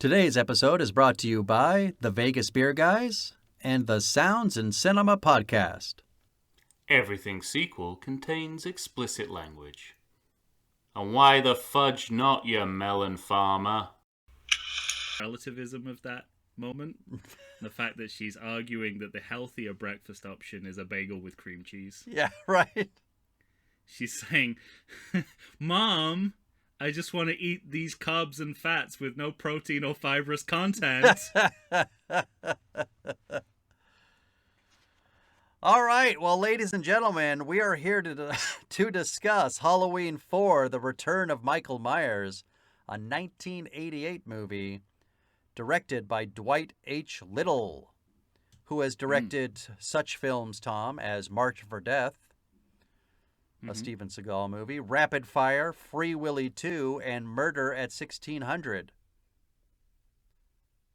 Today's episode is brought to you by the Vegas Beer Guys and the Sounds in Cinema podcast. Everything sequel contains explicit language. And why the fudge not, you melon farmer? Relativism of that moment. The fact that she's arguing that the healthier breakfast option is a bagel with cream cheese. Yeah, right. She's saying, Mom, I just want to eat these carbs and fats with no protein or fibrous content. All right, well, ladies and gentlemen, we are here to discuss Halloween 4, The Return of Michael Myers, a 1988 movie directed by Dwight H. Little, who has directed such films, Tom, as March for Death, a Steven Seagal movie, Rapid Fire, Free Willy 2, and Murder at 1600.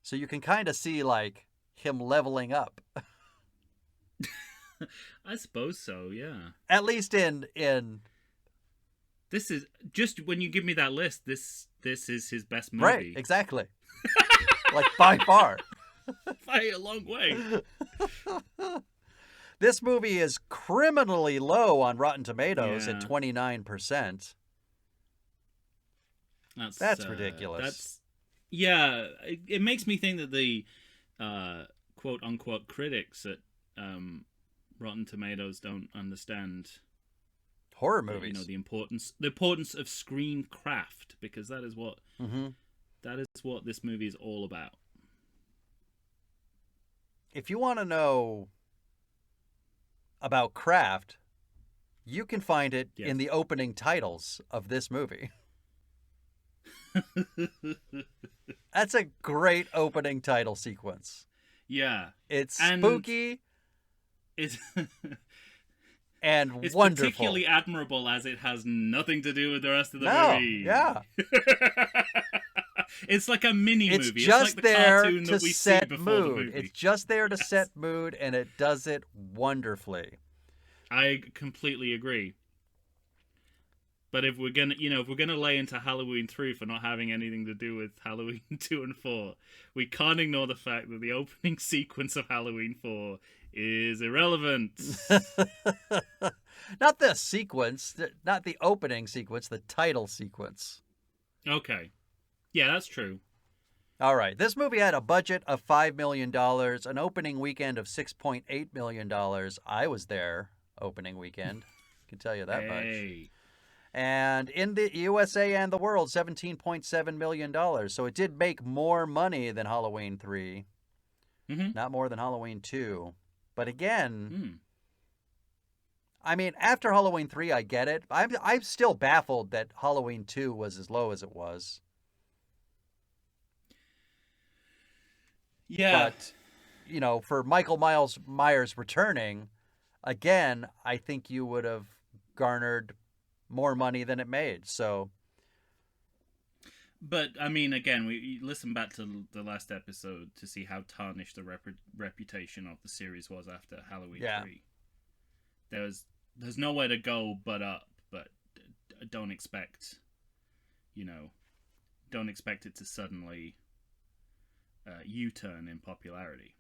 So you can kind of see, like, him leveling up. I suppose so, yeah. At least in This is, just when you give me that list, this is his best movie. Right, exactly. Like, by far. By a long way. This movie is criminally low on Rotten Tomatoes at Yeah. 29%. That's ridiculous. It makes me think that the quote-unquote critics at Rotten Tomatoes don't understand Horror movies. the importance of screen craft, because that is what this movie is all about. If you want to know about craft, you can find it in the opening titles of this movie. That's a great opening title sequence. Yeah. It's spooky It's and it's wonderful. particularly admirable as it has nothing to do with the rest of the movie. Yeah. It's like a mini It's movie. just it's like the there cartoon to that we set see before the mood. movie. It's just there to set mood, and it does it wonderfully. I completely agree. But if we're gonna lay into Halloween 3 for not having anything to do with Halloween 2 and 4, we can't ignore the fact that the opening sequence of Halloween 4 is irrelevant. Not the sequence, not the opening sequence, the title sequence. Okay. Yeah, that's true. All right. This movie had a budget of $5 million, an opening weekend of $6.8 million. I was there opening weekend. I can tell you that much. And in the USA and the world, $17.7 million. So it did make more money than Halloween 3. Not more than Halloween 2. But again, I mean, after Halloween 3, I get it. I'm still baffled that Halloween 2 was as low as it was. Yeah. But, for Michael Myers returning, again, I think you would have garnered more money than it made. So, But, I mean, again, we listen back to the last episode to see how tarnished the reputation of the series was after Halloween 3. There's nowhere to go but up, but don't expect it to suddenly U-turn in popularity.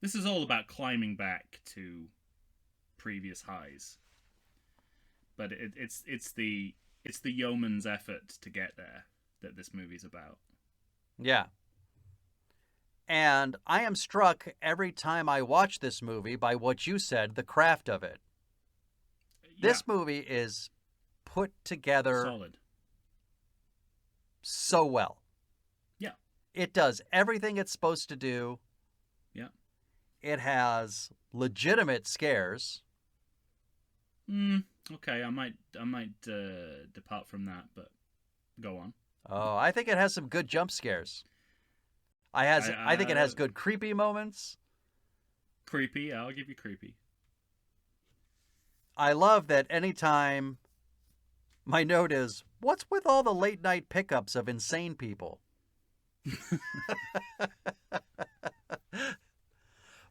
This is all about climbing back to previous highs. But it's the yeoman's effort to get there that this movie's about. Yeah. And I am struck every time I watch this movie by what you said, the craft of it. This movie is put together solid, so well. Yeah. It does everything it's supposed to do. Yeah. It has legitimate scares. Okay, I might depart from that, but go on. Oh, I think it has some good jump scares. I think it has good creepy moments. Creepy, I'll give you creepy. I love that anytime my note is, what's with all the late night pickups of insane people?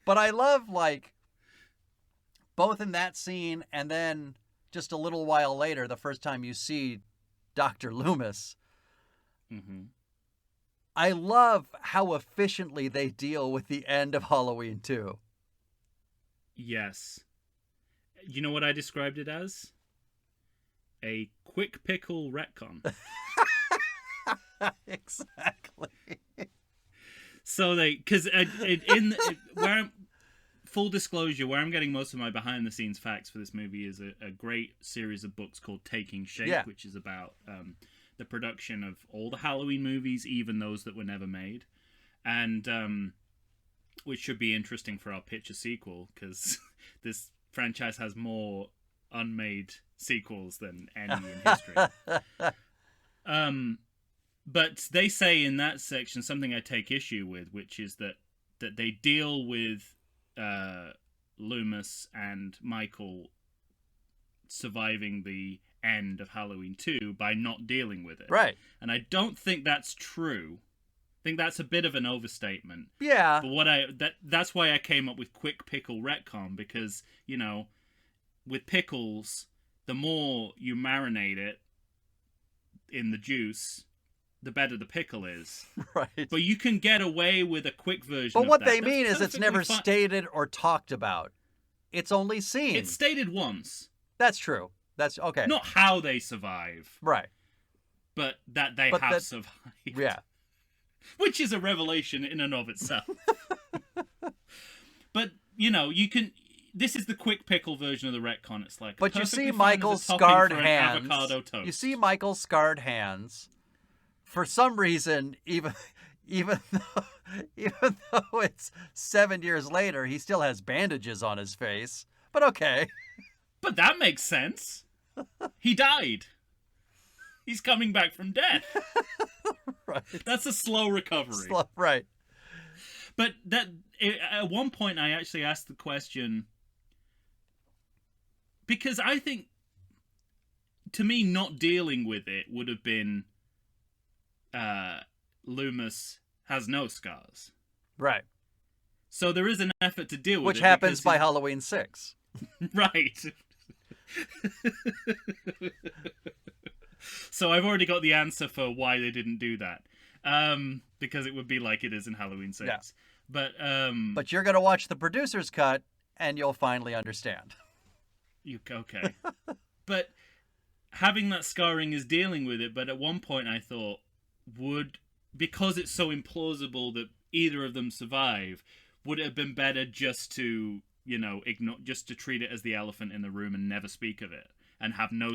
But I love, like, both in that scene and then just a little while later, the first time you see Dr. Loomis, Mm-hmm. I love how efficiently they deal with the end of Halloween 2. Yes. You know what I described it as? A quick pickle retcon. Exactly. So because full disclosure, where I'm getting most of my behind the scenes facts for this movie is a great series of books called Taking Shape, which is about the production of all the Halloween movies, even those that were never made, and which should be interesting for our pitch a sequel, because this franchise has more unmade sequels than any in history. But they say in that section something I take issue with, which is that they deal with Loomis and Michael surviving the end of Halloween 2 by not dealing with it. Right. And I don't think that's true. I think that's a bit of an overstatement. Yeah. But that's why I came up with quick pickle retcon, because, you know, with pickles, the more you marinate it in the juice, the better the pickle is. Right. But you can get away with a quick version But of what that. they That's mean is it's never perfectly fine. stated or talked about. It's only seen. It's stated once. That's true. That's okay. Not how they survive, Right. but that they have survived. Yeah. Which is a revelation in and of itself. But, you know, you can... This is the quick pickle version of the retcon. It's like... But you see perfectly fine as a Michael's topping scarred for an hands. avocado toast. You see Michael's scarred hands. For some reason, even though it's 7 years later, he still has bandages on his face. But okay. But that makes sense. He died. He's coming back from death. Right. That's a slow recovery. Right. But at one point, I actually asked the question, because I think, to me, not dealing with it would have been Loomis has no scars. Right. So there is an effort to deal with Which it. Which happens by Halloween 6. Right. So I've already got the answer for why they didn't do that. Because it would be like it is in Halloween 6. Yeah. But you're going to watch the producer's cut, and you'll finally understand. Okay. But having that scarring is dealing with it, but at one point I thought, because it's so implausible that either of them survive, would it have been better just to, you know, just to treat it as the elephant in the room and never speak of it, and have no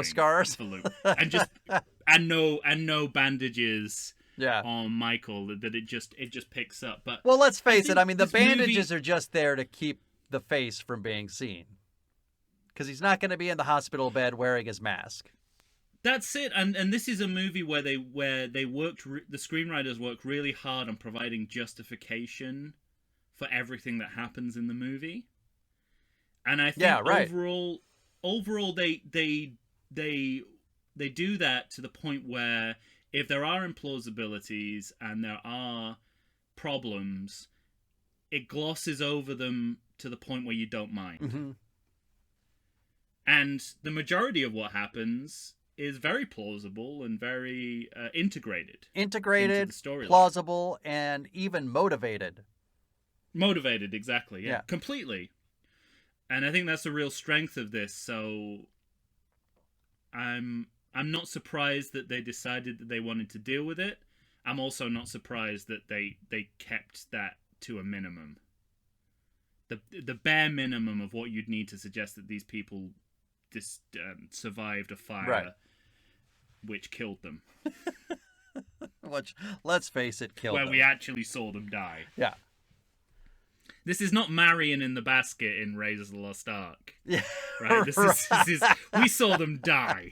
scars for Luke, and no bandages yeah. on Michael, that it just picks up. But well, let's face it. I mean, the bandages are just there to keep the face from being seen, because he's not going to be in the hospital bed wearing his mask. That's it, and this is a movie where they worked. The screenwriters worked really hard on providing justification for everything that happens in the movie, and I think overall they do that to the point where if there are implausibilities and there are problems, it glosses over them to the point where you don't mind. Mm-hmm. And the majority of what happens is very plausible and very integrated into the storyline. Plausible, and even motivated. Motivated, exactly. Yeah, completely. And I think that's a real strength of this. So I'm not surprised that they decided that they wanted to deal with it. I'm also not surprised that they kept that to a minimum. The bare minimum of what you'd need to suggest that these people survived a fire which killed them. Which, let's face it, killed them. Where we actually saw them die. Yeah. This is not Marion in the basket in Raiders of the Lost Ark. Yeah. Right? This is we saw them die.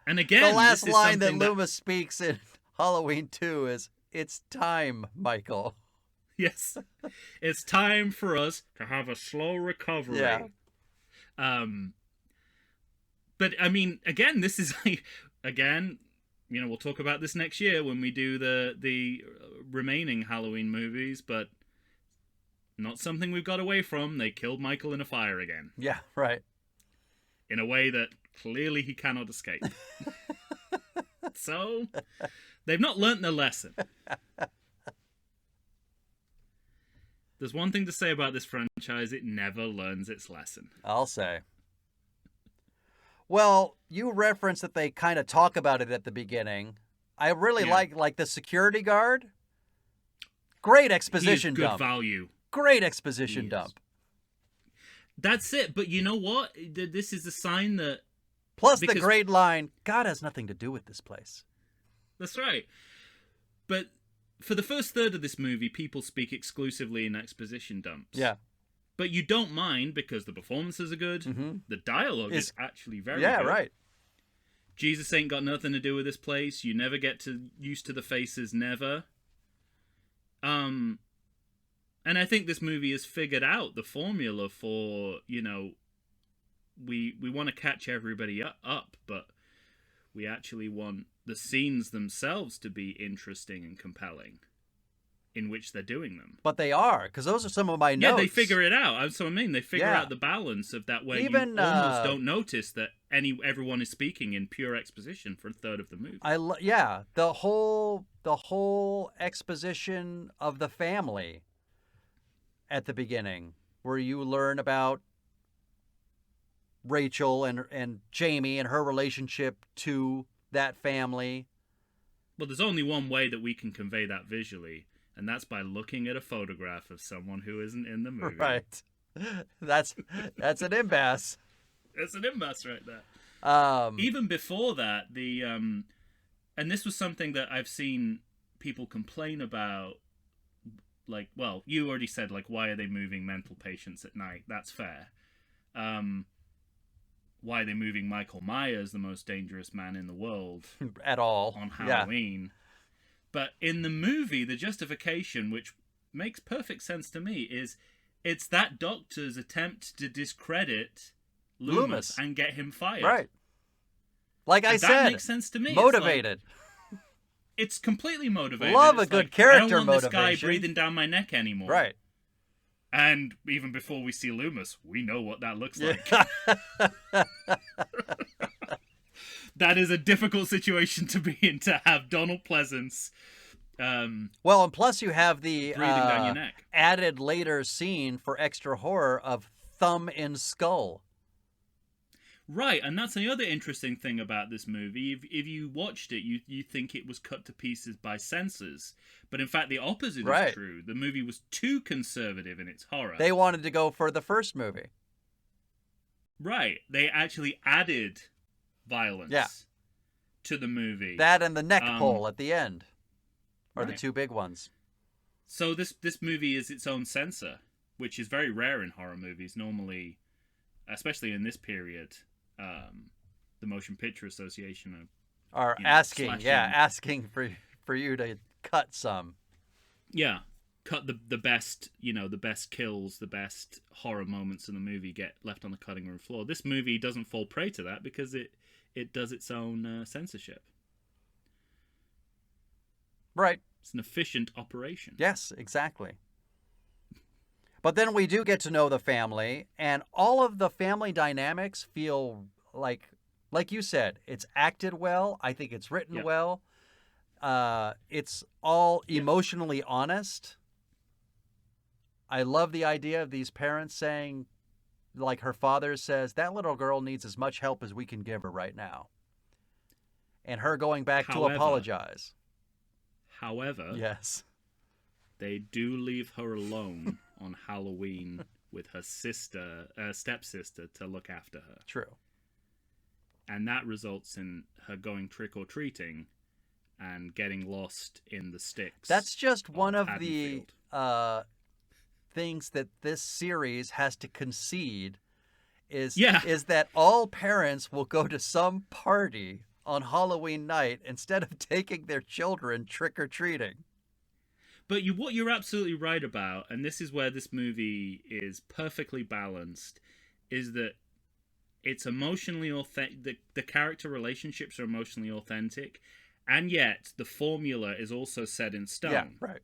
And again, the last line that Loomis speaks in Halloween 2 is, "It's time, Michael." Yes. It's time for us to have a slow recovery. Yeah. But I mean, again, this is again, you know, we'll talk about this next year when we do the remaining Halloween movies, but not something we've got away from. They killed Michael in a fire again. Yeah, right. In a way that clearly he cannot escape. So, they've not learnt their lesson. There's one thing to say about this franchise, it never learns its lesson. I'll say. Well, you referenced that they kind of talk about it at the beginning. I really like the security guard. Great exposition dump. Good value. Great exposition dump. That's it. But you know what? This is a sign that... Plus the great line, God has nothing to do with this place. That's right. But for the first third of this movie, people speak exclusively in exposition dumps. Yeah. But you don't mind because the performances are good. Mm-hmm. The dialogue is actually very good. Yeah, right. Jesus ain't got nothing to do with this place. You never get used to the faces, never. And I think this movie has figured out the formula for, you know, we want to catch everybody up, but we actually want the scenes themselves to be interesting and compelling in which they're doing them. But they are, because those are some of my notes. Yeah, they figure it out. That's what I mean. They figure out the balance of that way. Even, you almost don't notice that everyone is speaking in pure exposition for a third of the movie. The whole exposition of the family at the beginning, where you learn about Rachel and Jamie and her relationship to that family. Well, there's only one way that we can convey that visually, and that's by looking at a photograph of someone who isn't in the movie. Right. That's an impasse. It's an impasse right there. Even before that, and this was something that I've seen people complain about. Like, well, you already said, like, why are they moving mental patients at night? That's fair. Why are they moving Michael Myers, the most dangerous man in the world, at all on Halloween? Yeah. But in the movie, the justification, which makes perfect sense to me, is it's that doctor's attempt to discredit Loomis. And get him fired. Right. Like I said, that makes sense to me. Motivated. It's completely motivated. Love a good character motivation. I don't want this guy breathing down my neck anymore. Right. And even before we see Loomis, we know what that looks like. That is a difficult situation to be in, to have Donald Pleasance. Well, and plus you have the breathing down your neck. Added later scene for extra horror of thumb in skull. Right, and that's the other interesting thing about this movie. If you watched it, you think it was cut to pieces by censors. But in fact, the opposite is true. The movie was too conservative in its horror. They wanted to go for the first movie. Right. They actually added violence to the movie. That and the neck pull at the end are the two big ones. So this movie is its own censor, which is very rare in horror movies. Normally, especially in this period... the Motion Picture Association are asking for you to cut some. Yeah, cut the best, the best kills, the best horror moments in the movie get left on the cutting room floor. This movie doesn't fall prey to that because it does its own censorship. Right. It's an efficient operation. Yes, exactly. But then we do get to know the family, and all of the family dynamics feel like you said, it's acted well. I think it's written well. It's all emotionally honest. I love the idea of these parents saying, like her father says, that little girl needs as much help as we can give her right now. And her going back to apologize. However, yes, they do leave her alone on Halloween with her stepsister to look after her. True. And that results in her going trick-or-treating and getting lost in the sticks. That's just one of the things that this series has to concede is that all parents will go to some party on Halloween night instead of taking their children trick-or-treating. But what you're absolutely right about, and this is where this movie is perfectly balanced, is that it's emotionally authentic. The character relationships are emotionally authentic, and yet the formula is also set in stone. Yeah, right.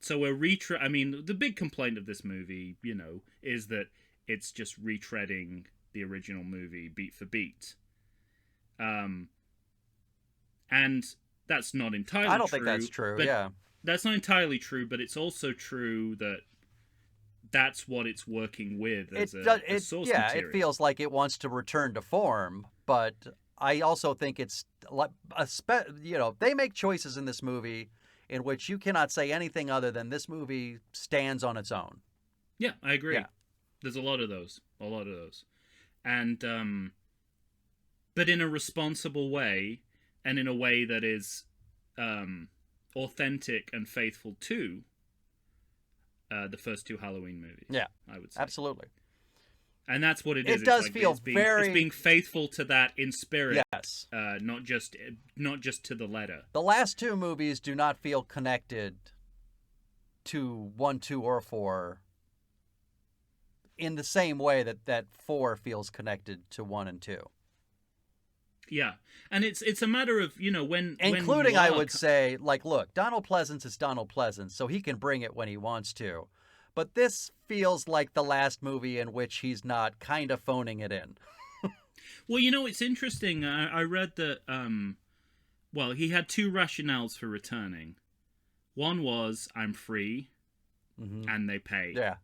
So we're the big complaint of this movie, is that it's just retreading the original movie beat for beat. And And that's not entirely I don't true. think that's true, but yeah. That's not entirely true, but it's also true that that's what it's working with as a source material. It feels like it wants to return to form, but I also think it's like they make choices in this movie in which you cannot say anything other than this movie stands on its own. Yeah, I agree. Yeah. There's a lot of those. And but in a responsible way, and in a way that is authentic and faithful to the first two Halloween movies. Yeah, I would say. Absolutely. And that's what it is. It does feel very... It's being faithful to that in spirit. Yes. Not just to the letter. The last two movies do not feel connected to 1, 2, or 4 in the same way that 4 feels connected to 1 and 2. Yeah. And it's a matter of, when... Including, I would say, look, Donald Pleasence is Donald Pleasence, so he can bring it when he wants to. But this feels like the last movie in which he's not kind of phoning it in. Well, it's interesting. I read that, he had 2 rationales for returning. One was, I'm free, and they pay. Yeah.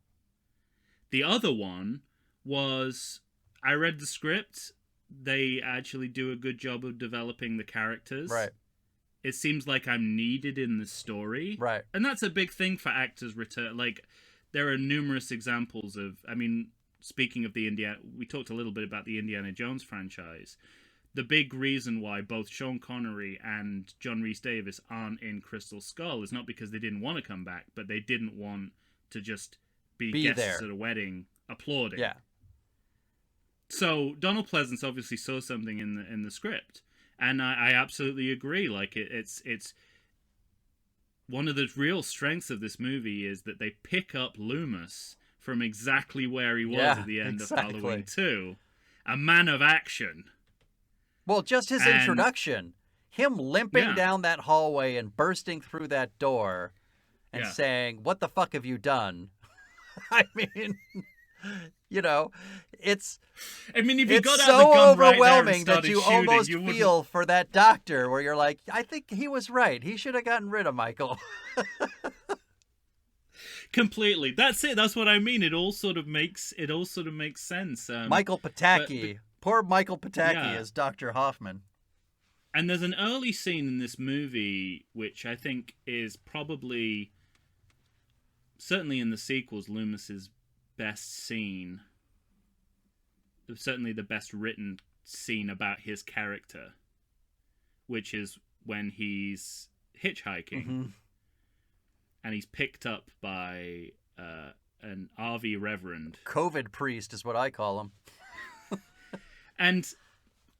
The other one was, I read the script. They actually do a good job of developing the characters. Right. It seems like I'm needed in the story. Right. And that's a big thing for actors return. There are numerous examples of, speaking of we talked a little bit about the Indiana Jones franchise. The big reason why both Sean Connery and John Rhys Davies aren't in Crystal Skull is not because they didn't want to come back, but they didn't want to just be guests there at a wedding applauding. Yeah. So Donald Pleasence obviously saw something in the script, and I absolutely agree. It's one of the real strengths of this movie is that they pick up Loomis from exactly where he was at the end of Halloween 2, a man of action. Well, just his introduction, him limping down that hallway and bursting through that door, and saying, "What the fuck have you done?" I mean. It's if you got out so the gun overwhelming right there and that you shooting, almost you feel for that doctor where you're like, I think he was right. He should have gotten rid of Michael. Completely. That's it. That's what I mean. It all sort of makes sense. Michael Pataki. Poor Michael Pataki as Dr. Hoffman. And there's an early scene in this movie which I think is probably, certainly in the sequels, Loomis's best scene, certainly the best written scene about his character, which is when he's hitchhiking and he's picked up by an RV reverend. COVID priest is what I call him. And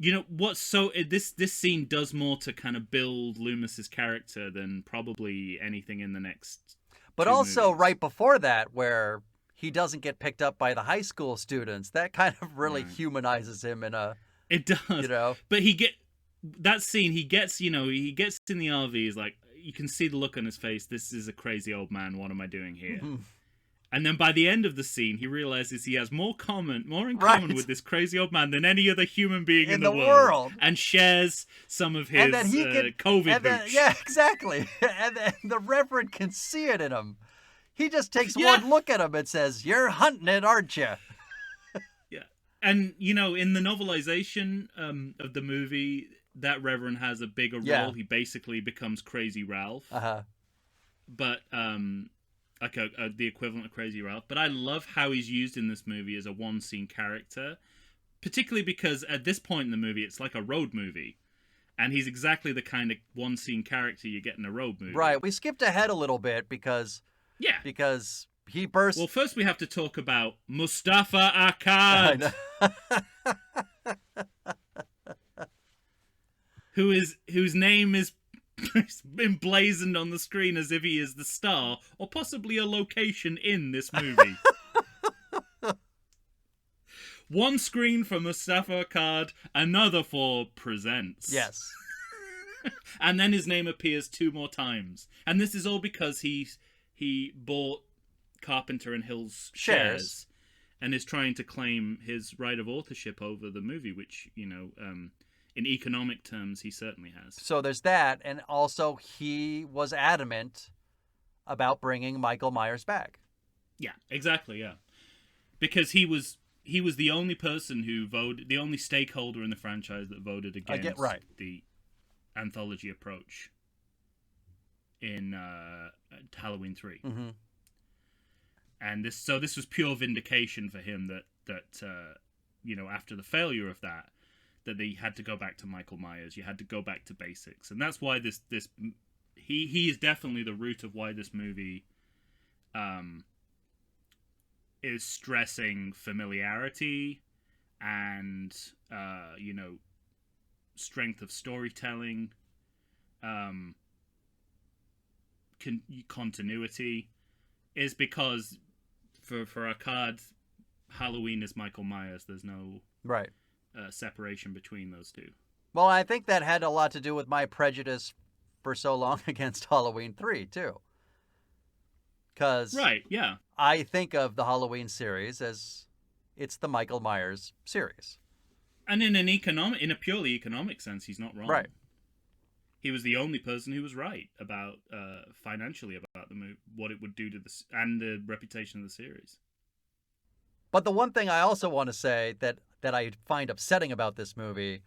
this scene does more to kind of build Loomis's character than probably anything in the next but also movies. Right before that, where he doesn't get picked up by the high school students. That kind of really humanizes him in a... It does. But that scene, he gets in the RV, he's like, you can see the look on his face, this is a crazy old man, what am I doing here? And then by the end of the scene, he realizes he has more in common with this crazy old man than any other human being in the world. And shares some of his COVID hooch. Yeah, exactly. And then the Reverend can see it in him. He just takes one look at him and says, "You're hunting it, aren't you?" Yeah. And, in the novelization of the movie, that Reverend has a bigger role. He basically becomes Crazy Ralph. But, the equivalent of Crazy Ralph. But I love how he's used in this movie as a one-scene character. Particularly because at this point in the movie, it's like a road movie. And he's exactly the kind of one-scene character you get in a road movie. Right. We skipped ahead a little bit because... Yeah. Because he burst... Well, first we have to talk about Mustafa Akkad. whose name is emblazoned on the screen as if he is the star, or possibly a location in this movie. One screen for Mustafa Akkad, another for Presents. Yes. And then his name appears 2 more times. And this is all because he bought Carpenter and Hill's shares and is trying to claim his right of authorship over the movie, which, in economic terms, he certainly has. So there's that, and also he was adamant about bringing Michael Myers back. Yeah, exactly. Yeah, because he was the only person who voted, the only stakeholder in the franchise that voted against the anthology approach in Halloween 3. Mm-hmm. And this was pure vindication for him that after the failure of that they had to go back to Michael Myers. You had to go back to basics, and that's why he is definitely the root of why this movie is stressing familiarity and strength of storytelling, continuity, is because for our cards, Halloween is Michael Myers. There's no separation between those two. Well, I think that had a lot to do with my prejudice for so long against Halloween 3 too. Because I think of the Halloween series as it's the Michael Myers series. And in a purely economic sense, he's not wrong. Right. He was the only person who was right about financially about the movie, what it would do to this and the reputation of the series. But the one thing I also want to say that I find upsetting about this movie's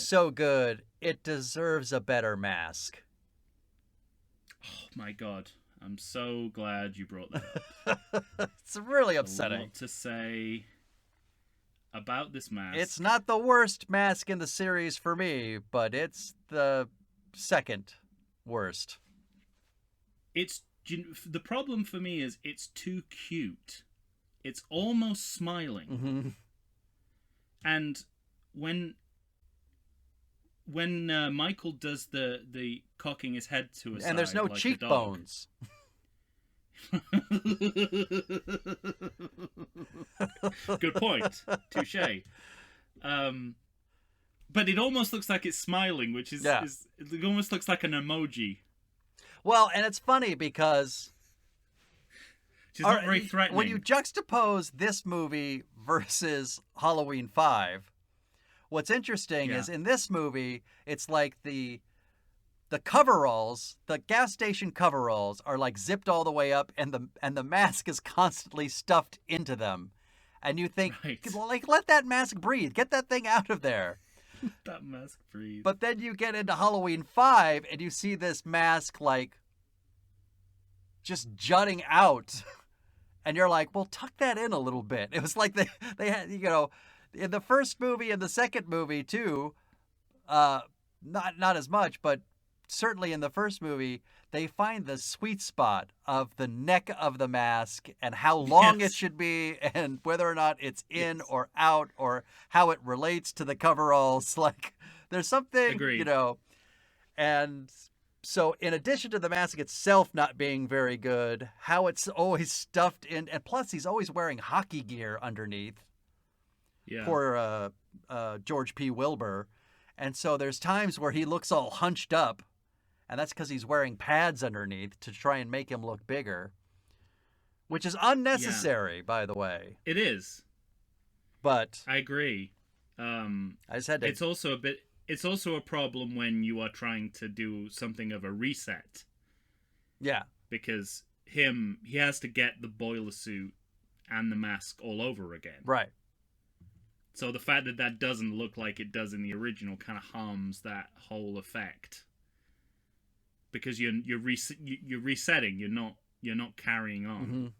so good, it deserves a better mask. Oh my God. I'm so glad you brought that up. It's really upsetting. A lot to say about this mask. It's not the worst mask in the series for me, but it's the second worst. The problem for me is it's too cute. It's almost smiling. Mm-hmm. And when Michael does the cocking his head to a side, and there's no like cheekbones. Good point. Touche. But it almost looks like it's smiling, which is it almost looks like an emoji. Well, and it's funny because it's not very threatening. When you juxtapose this movie versus Halloween 5, what's interesting is in this movie, it's like the coveralls, the gas station coveralls are like zipped all the way up, and the mask is constantly stuffed into them. And you think, like, let that mask breathe. Get that thing out of there. That mask breathe. But then you get into Halloween 5, and you see this mask, like, just jutting out. And you're like, well, tuck that in a little bit. It was like they had, in the first movie and the second movie, too, not as much, but certainly in the first movie, they find the sweet spot of the neck of the mask and how long it should be and whether or not it's in or out or how it relates to the coveralls. Like, there's something, and so in addition to the mask itself not being very good, how it's always stuffed in, and plus he's always wearing hockey gear underneath. Yeah. Poor George P. Wilbur. And so there's times where he looks all hunched up, and that's because he's wearing pads underneath to try and make him look bigger, which is unnecessary, by the way. It is. But I agree. I just had to... It's also a problem when you are trying to do something of a reset. Yeah. Because he has to get the boiler suit and the mask all over again. Right. So the fact that doesn't look like it does in the original kind of harms that whole effect. Because you're resetting, you're not carrying on.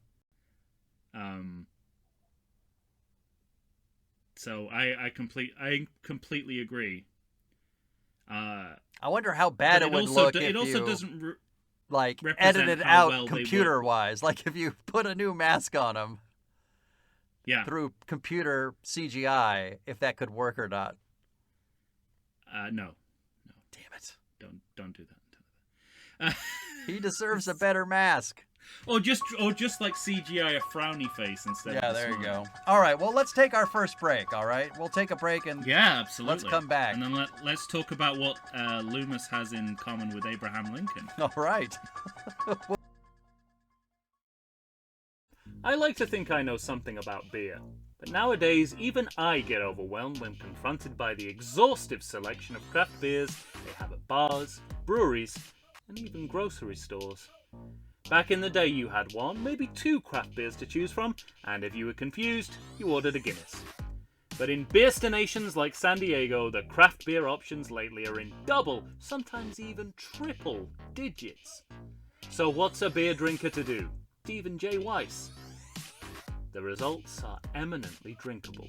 Mm-hmm. So I completely agree. I wonder how bad it would look if you doesn't edit it out computer-wise. Like if you put a new mask on him. Yeah. Through computer CGI, if that could work or not. No. Damn it! Don't do that. He deserves a better mask. Or just like CGI a frowny face instead. Yeah, of there you smile. go. All right, well, let's take our first break. All right, we'll take a break and absolutely. Let's come back and then let's talk about what Loomis has in common with Abraham Lincoln. All right. I like to think I know something about beer, But nowadays, even I get overwhelmed when confronted by the exhaustive selection of craft beers they have at bars, breweries, and even grocery stores. Back in the day, you had one, maybe two craft beers to choose from, and if you were confused, you ordered a Guinness. But in beerstinations like San Diego, the craft beer options lately are in double, sometimes even triple digits. So what's a beer drinker to do? Stephen J. Weiss. The results are eminently drinkable.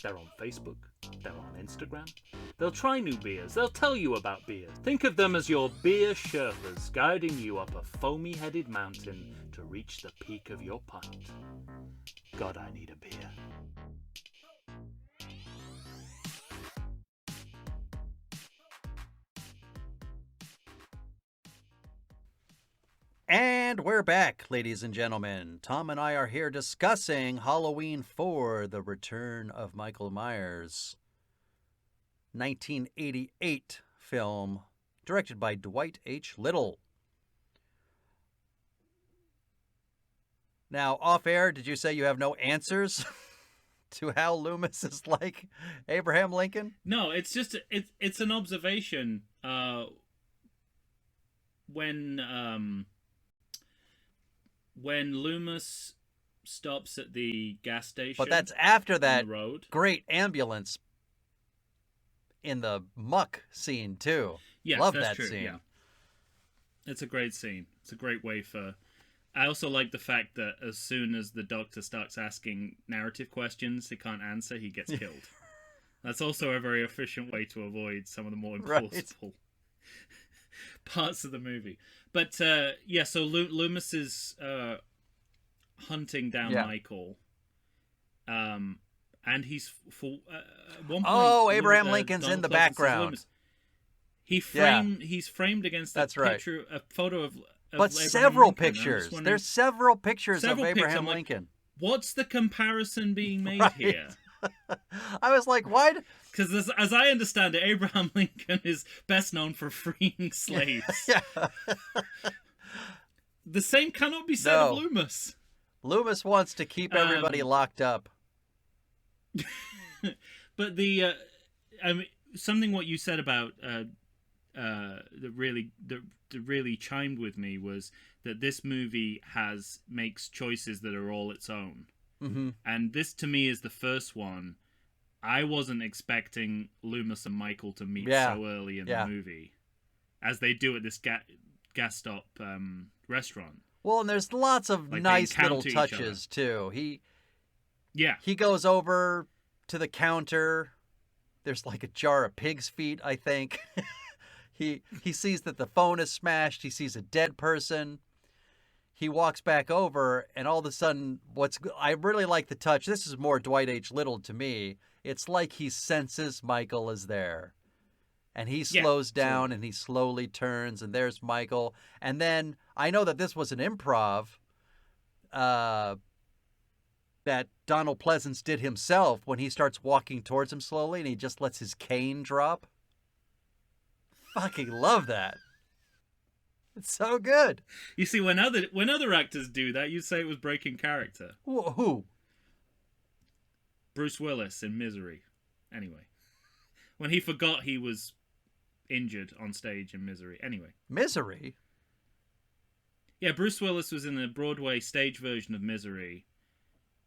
They're on Facebook, they're on Instagram. They'll try new beers, they'll tell you about beer. Think of them as your beer Sherpas guiding you up a foamy-headed mountain to reach the peak of your pint. God, I need a beer. And we're back, ladies and gentlemen. Tom and I are here discussing Halloween 4, The Return of Michael Myers. 1988 film, directed by Dwight H. Little. Now, off air, did you say you have no answers to how Loomis is like Abraham Lincoln? No, it's just it's an observation. When Loomis stops at the gas station, but that's after that road. Great ambulance in the muck scene too. Yes, love that's that true. scene. Yeah. It's a great scene. It's a great way for. I also like the fact that as soon as the doctor starts asking narrative questions he can't answer, he gets killed. That's also a very efficient way to avoid some of the more implausible parts of the movie. But so Loomis is hunting down Michael, and he's for one point. Abraham Lincoln's in the background. He's framed against that picture, a photo of but Abraham several Lincoln. There's several pictures of Abraham Lincoln. What's the comparison being made here? I was like, why? Because as I understand it, Abraham Lincoln is best known for freeing slaves. Yeah. The same cannot be said of Loomis. Loomis wants to keep everybody locked up. But something what you said about that really chimed with me was that this movie makes choices that are all its own. Mm-hmm. And this to me is the first one. I wasn't expecting Loomis and Michael to meet so early in the movie, as they do at this gas stop restaurant. Well, and there's lots of nice little touches too. He goes over to the counter. There's like a jar of pig's feet, I think. He sees that the phone is smashed. He sees a dead person. He walks back over, and all of a sudden, I really like the touch. This is more Dwight H. Little to me. It's like he senses Michael is there. And he slows down, and he slowly turns, and there's Michael. And then, I know that this was an improv that Donald Pleasance did himself when he starts walking towards him slowly, and he just lets his cane drop. Fucking love that. It's so good. You see, when other actors do that, you'd say it was breaking character. Who? Bruce Willis in Misery. Anyway. When he forgot he was injured on stage in Misery. Anyway. Misery? Yeah, Bruce Willis was in a Broadway stage version of Misery.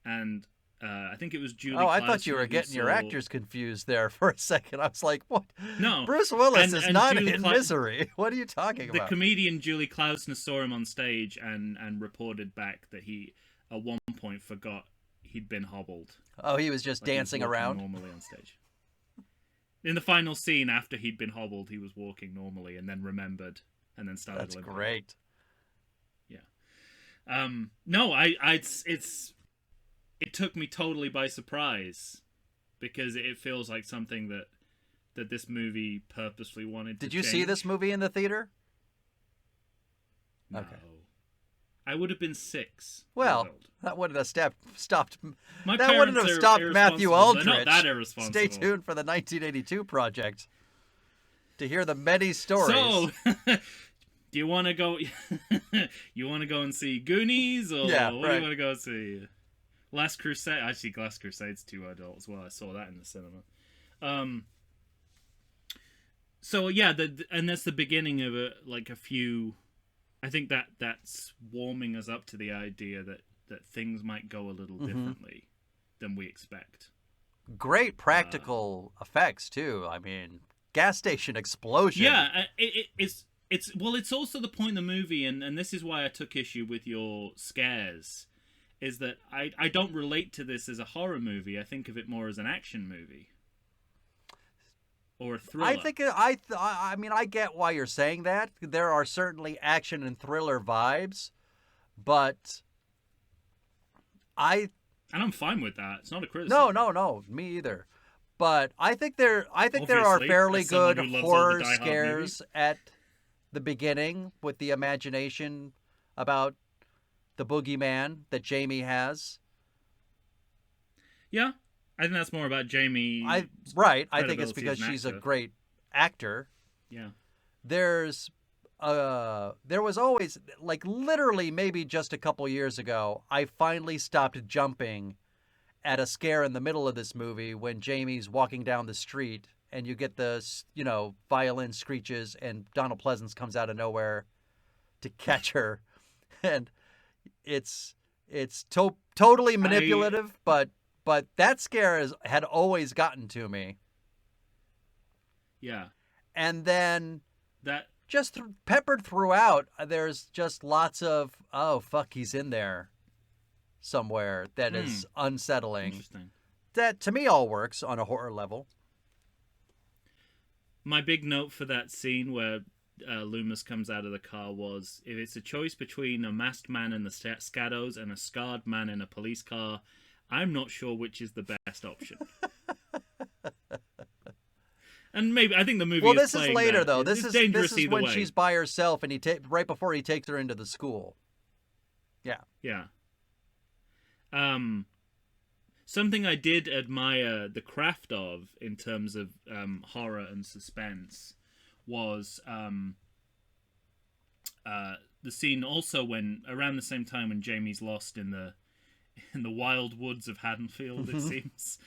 And I think it was Julie Klausner. I thought you were getting your actors confused there for a second. I was like, what? No. Bruce Willis is not in Misery. What are you talking about? The comedian Julie Klausner saw him on stage and reported back that he, at one point, forgot he'd been hobbled. Oh, he was just dancing around? Normally on stage. In the final scene, after he'd been hobbled, he was walking normally and then remembered and then started That's limping. Great. Yeah. It took me totally by surprise because it feels like something that this movie purposely wanted to Did you change. see this movie in the theater? No. Okay. I would have been 6. Well, that wouldn't have stopped My that wouldn't have stopped Matthew Aldrich. They're not that irresponsible. Stay tuned for the 1982 project to hear the many stories. So, do you want to go? You want to go and see Goonies, or what do you want to go see? Last Crusade. Actually, Last Crusade's too adult as well. I saw that in the cinema. So yeah, and that's the beginning of a few. I think that's warming us up to the idea that things might go a little differently than we expect. Great practical effects too. I mean, gas station explosion. Yeah, it's also the point of the movie, and this is why I took issue with your scares, is that I don't relate to this as a horror movie. I think of it more as an action movie. Or a thriller. I think I mean I get why you're saying that. There are certainly action and thriller vibes, but and I'm fine with that. It's not a criticism. No, me either. But I think there are fairly good horror scares at the beginning with the imagination about the boogeyman that Jamie has. Yeah. I think that's more about Jamie. I think it's because she's a great actor. Yeah. There was always, like, literally maybe just a couple years ago, I finally stopped jumping at a scare in the middle of this movie when Jamie's walking down the street and you get the, violin screeches and Donald Pleasance comes out of nowhere to catch her. And it's totally manipulative, but that scare had always gotten to me. Yeah. And then that just peppered throughout, there's just lots of, oh, fuck, he's in there somewhere that is unsettling. Interesting. That, to me, all works on a horror level. My big note for that scene where Loomis comes out of the car was, if it's a choice between a masked man in the Scattos and a scarred man in a police car, I'm not sure which is the best option. And maybe I think the movie. Well, this is later though. This is when way. She's by herself, and right before he takes her into the school. Yeah. Yeah. Something I did admire the craft of in terms of horror and suspense was the scene also when around the same time when Jamie's lost in the wild woods of Haddonfield, it seems.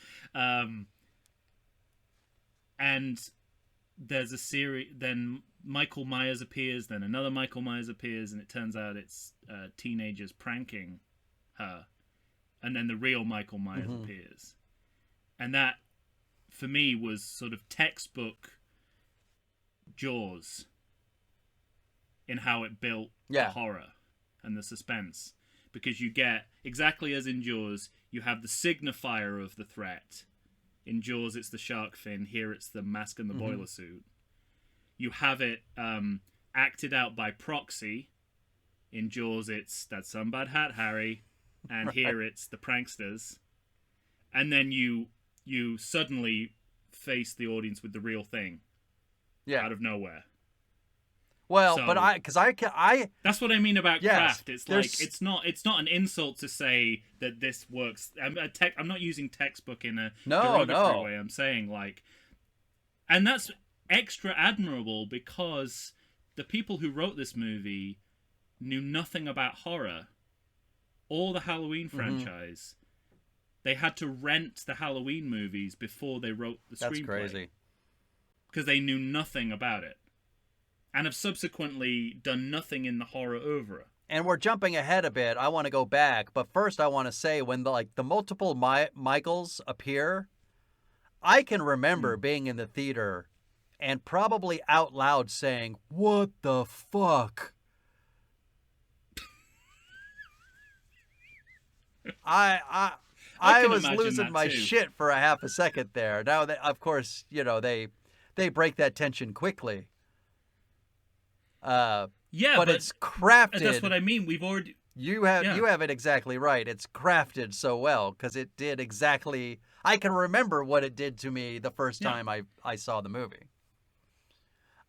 And there's a series, then Michael Myers appears, then another Michael Myers appears, and it turns out it's teenagers pranking her. And then the real Michael Myers appears. And that, for me, was sort of textbook Jaws in how it built the horror and the suspense. Because you get, exactly as in Jaws, you have the signifier of the threat. In Jaws, it's the shark fin. Here, it's the mask and the boiler suit. You have it acted out by proxy. In Jaws, it's that some bad hat, Harry. And here, it's the pranksters. And then you suddenly face the audience with the real thing. Yeah. Out of nowhere. Well, so, but I that's what I mean about craft. It's like it's not an insult to say that this works. I'm not using textbook in a derogatory way. I'm saying and that's extra admirable because the people who wrote this movie knew nothing about horror or the Halloween franchise. They had to rent the Halloween movies before they wrote the screenplay. That's crazy. Because they knew nothing about it. And have subsequently done nothing in the horror oeuvre. And we're jumping ahead a bit. I want to go back. But first I want to say when the multiple Michaels appear, I can remember being in the theater and probably out loud saying, "What the fuck?" I was losing my shit for a half a second there. Now, of course, they break that tension quickly. But it's crafted. That's what I mean. We've already you have it exactly right. It's crafted so well because it did exactly. I can remember what it did to me the first time I saw the movie.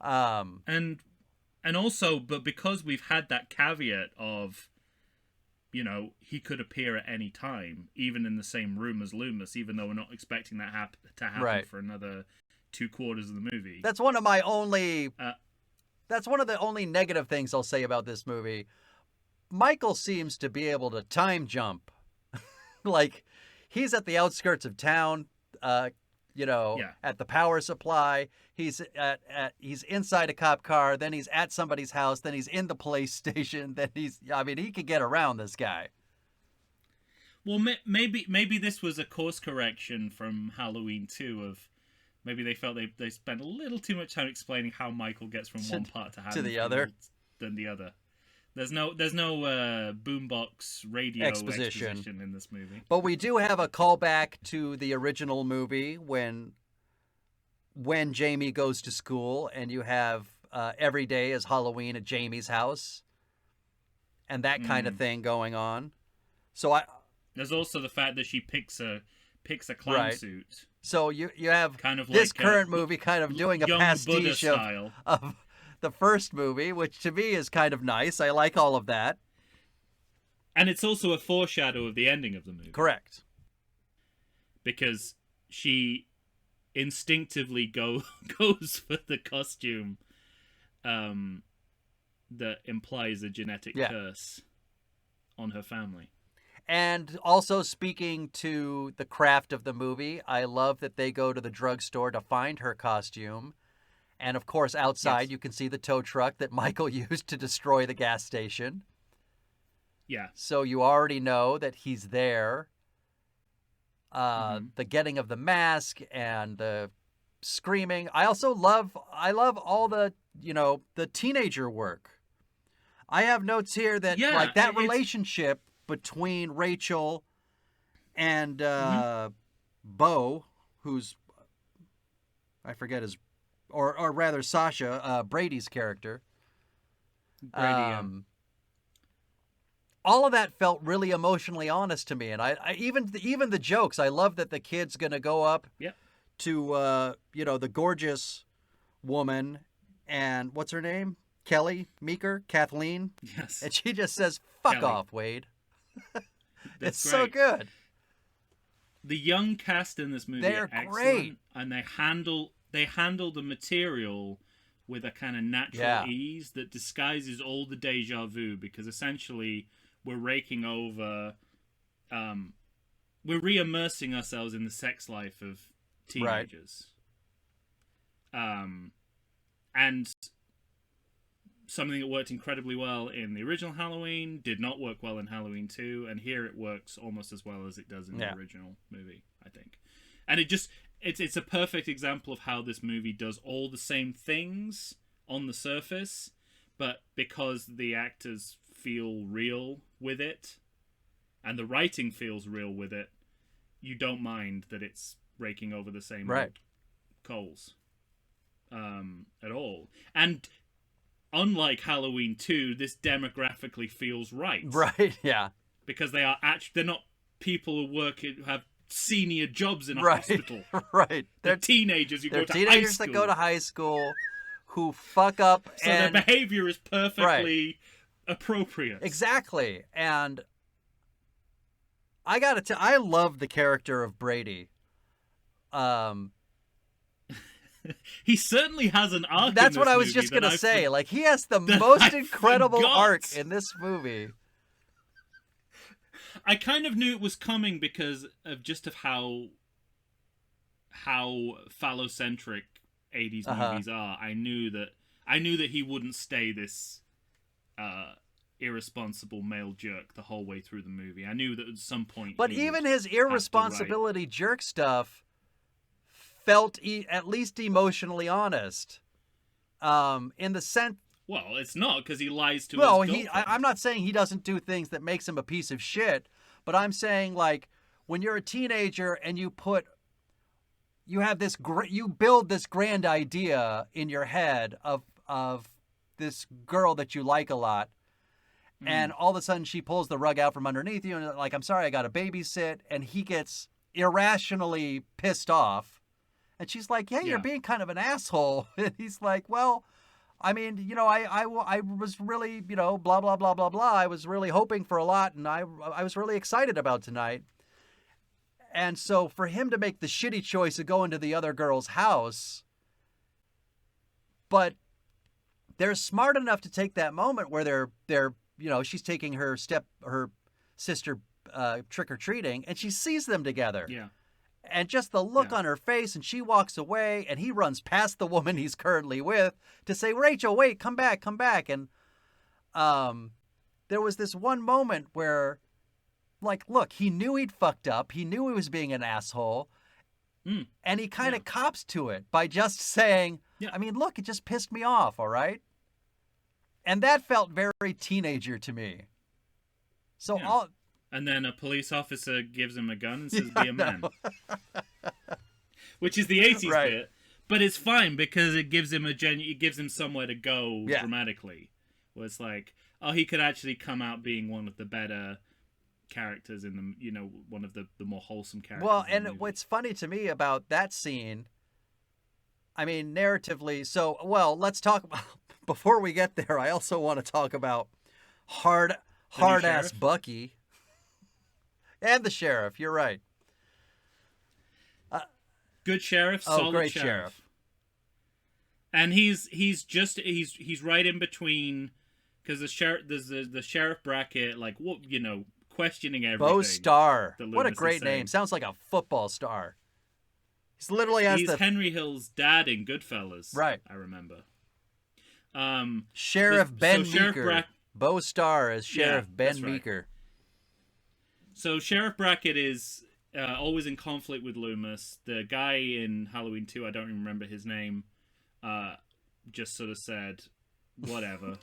And also, but because we've had that caveat of, he could appear at any time, even in the same room as Loomis, even though we're not expecting that to happen for another 2 quarters of the movie. That's one of my only. That's one of the only negative things I'll say about this movie. Michael seems to be able to time jump Like, he's at the outskirts of town, at the power supply. He's he's inside a cop car. Then he's at somebody's house. Then he's in the police station. Then he could get around, this guy. Well, maybe this was a course correction from Halloween 2 of maybe they felt they spent a little too much time explaining how Michael gets from one part to the other than the other. There's no boombox radio exposition in this movie. But we do have a callback to the original movie when Jamie goes to school, and you have every day is Halloween at Jamie's house, and that kind of thing going on. So there's also the fact that she picks a clown suit. So you have kind of this like current movie kind of doing a pastiche of the first movie, which to me is kind of nice. I like all of that. And it's also a foreshadow of the ending of the movie. Correct. Because she instinctively goes for the costume that implies a genetic curse on her family. And also, speaking to the craft of the movie, I love that they go to the drugstore to find her costume. And, of course, outside you can see the tow truck that Michael used to destroy the gas station. Yeah. So you already know that he's there. The getting of the mask and the screaming. I love all the teenager work. I have notes here that that relationship between Rachel and Bo, who's, I forget his, or rather Sasha, Brady's character. Brady, all of that felt really emotionally honest to me, and I even the jokes. I love that the kid's gonna go up to the gorgeous woman, and what's her name? Kelly Meeker, Kathleen. Yes. And she just says, "Fuck Kelly. off, Wade." It's great. so good. The young cast in this movie They're are excellent, great, and they handle the material with a kind of natural ease that disguises all the deja vu, because essentially we're raking over, we're re-immersing ourselves in the sex life of teenagers. And something that worked incredibly well in the original Halloween did not work well in Halloween 2, and here it works almost as well as it does in the original movie, I think. And it's a perfect example of how this movie does all the same things on the surface, but because the actors feel real with it, and the writing feels real with it, you don't mind that it's raking over the same old coals at all. And unlike Halloween 2, this demographically feels right. Right, yeah. Because they're not people who have senior jobs in a hospital. Right. They're teenagers who go to high school. Teenagers that go to high school who fuck up, so their behavior is perfectly appropriate. Exactly. And I gotta tell, I love the character of Brady. He certainly has an arc. That's what I was just gonna say. Like, he has the most incredible arc in this movie. I kind of knew it was coming because of how phallocentric 80s movies are. I knew that he wouldn't stay this irresponsible male jerk the whole way through the movie. I knew that at some point. But even his irresponsibility jerk stuff felt at least emotionally honest. In the sense. Well, it's not, because he lies to his girlfriend. I'm not saying he doesn't do things that makes him a piece of shit, but I'm saying, like, when you're a teenager and you build this grand idea in your head of this girl that you like a lot, and all of a sudden she pulls the rug out from underneath you, and like, I'm sorry, I got to babysit, and he gets irrationally pissed off, and she's like, yeah, you're being kind of an asshole, and he's like, well, I mean, I was really, blah, blah, blah, blah, blah. I was really hoping for a lot, and I was really excited about tonight. And so for him to make the shitty choice of going to the other girl's house, but they're smart enough to take that moment where they're she's taking her sister trick-or-treating, and she sees them together. Yeah. And just the look Yeah. on her face, and she walks away, and he runs past the woman he's currently with to say, Rachel, wait, come back, come back. And there was this one moment where, like, look, he knew he'd fucked up. He knew he was being an asshole. And he kind of cops to it by just saying, I mean, look, it just pissed me off, all right? And that felt very teenager to me. So all... And then a police officer gives him a gun and says, be a man. Which is the 80s bit. But it's fine because it gives him it gives him somewhere to go dramatically. Where it's like, oh, he could actually come out being one of the better characters in the, you know, one of the more wholesome characters. Well, in the and movie. what's funny to me about that scene, I mean, narratively, so, well, let's talk about, before we get there, I also want to talk about hard-ass Bucky. And the sheriff, you're right. Good sheriff, solid great sheriff. And he's right in between, because there's the sheriff bracket, like, what, you know, questioning everything. Bo Starr. that What a Loomis is great saying. name. Sounds like a football star. He's literally has He's Henry Hill's dad in Goodfellas. Right. I remember. Sheriff Ben Sheriff Meeker. Bo Starr as Sheriff Ben that's right. Meeker. So Sheriff Brackett is always in conflict with Loomis. The guy in Halloween 2, I don't even remember his name, just sort of said, whatever.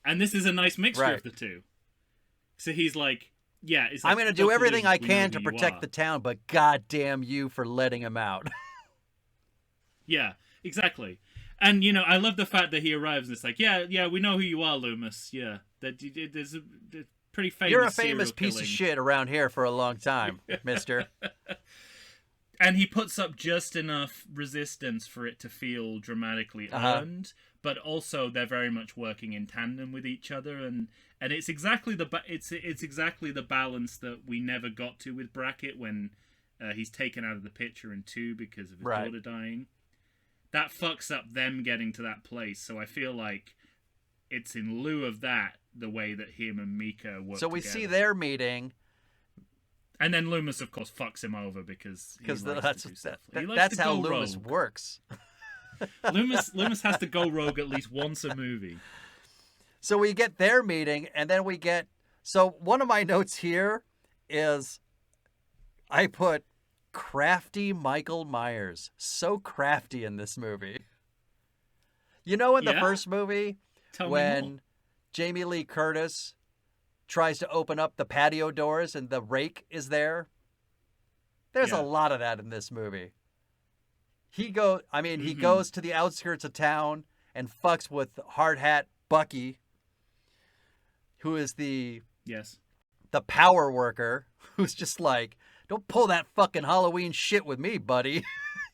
And this is a nice mixture of the two. So he's like, yeah, it's like, I'm going to do Dr. everything Loomis, I we know can who to you protect are. the town, but goddamn you for letting him out. Yeah, exactly. And, you know, I love the fact that he arrives and it's like, yeah, we know who you are, Loomis. Yeah, there's a pretty famous You're a famous serial piece killing. of shit around here for a long time, mister. And he puts up just enough resistance for it to feel dramatically earned, but also they're very much working in tandem with each other, and it's exactly it's exactly the balance that we never got to with Brackett when he's taken out of the picture in 2 because of his daughter dying. That fucks up them getting to that place, so I feel like it's in lieu of that the way that him and Mika work So we together. see their meeting. And then Loomis, of course, fucks him over because that's how Loomis works. Loomis has to go rogue at least once a movie. So we get their meeting, and then we get... So one of my notes here is I put crafty Michael Myers. So crafty in this movie. You know in the first movie Tell me when more. Jamie Lee Curtis tries to open up the patio doors and the rake is there? There's a lot of that in this movie. He goes to the outskirts of town and fucks with hard hat Bucky, who is the power worker, who's just like, don't pull that fucking Halloween shit with me, buddy.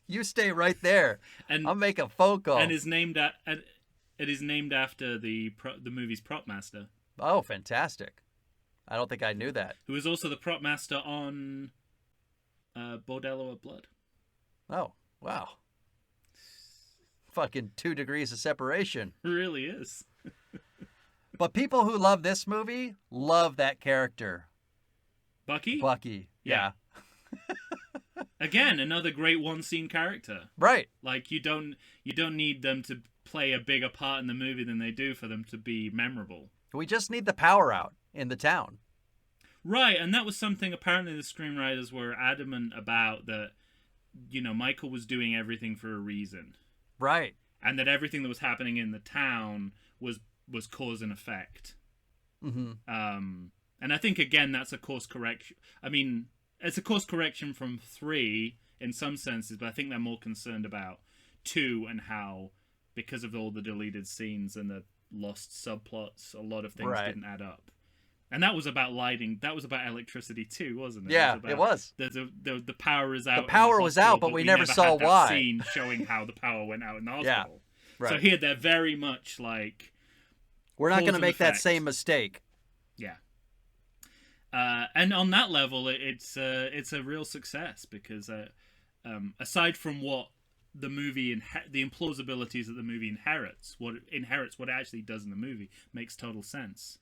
You stay right there. And I'll make a phone call. And it is named after the movie's prop master. Oh, fantastic. I don't think I knew that. Who is also the prop master on Bordello of Blood. Oh, wow. Fucking 2 degrees of separation. It really is. But people who love this movie love that character. Bucky? Yeah. Again, another great one-scene character. Right. Like, you don't need them to play a bigger part in the movie than they do for them to be memorable. We just need the power out in the town. Right, and that was something apparently the screenwriters were adamant about, that, you know, Michael was doing everything for a reason. Right. And that everything that was happening in the town was cause and effect. Mm-hmm. And I think, again, that's a course correction. I mean, it's a course correction from 3 in some senses, but I think they're more concerned about 2 and how, because of all the deleted scenes and the lost subplots, a lot of things didn't add up. And that was about lighting. That was about electricity too, wasn't it? Yeah, it was. The power is out. The power was out, but we never saw had that why. Scene showing how the power went out in the hospital. Yeah, right. So here they're very much like, we're not going to make that effect. same mistake. Yeah. And on that level, it's a real success because aside from what the movie the implausibilities that the movie inherits what it actually does in the movie makes total sense.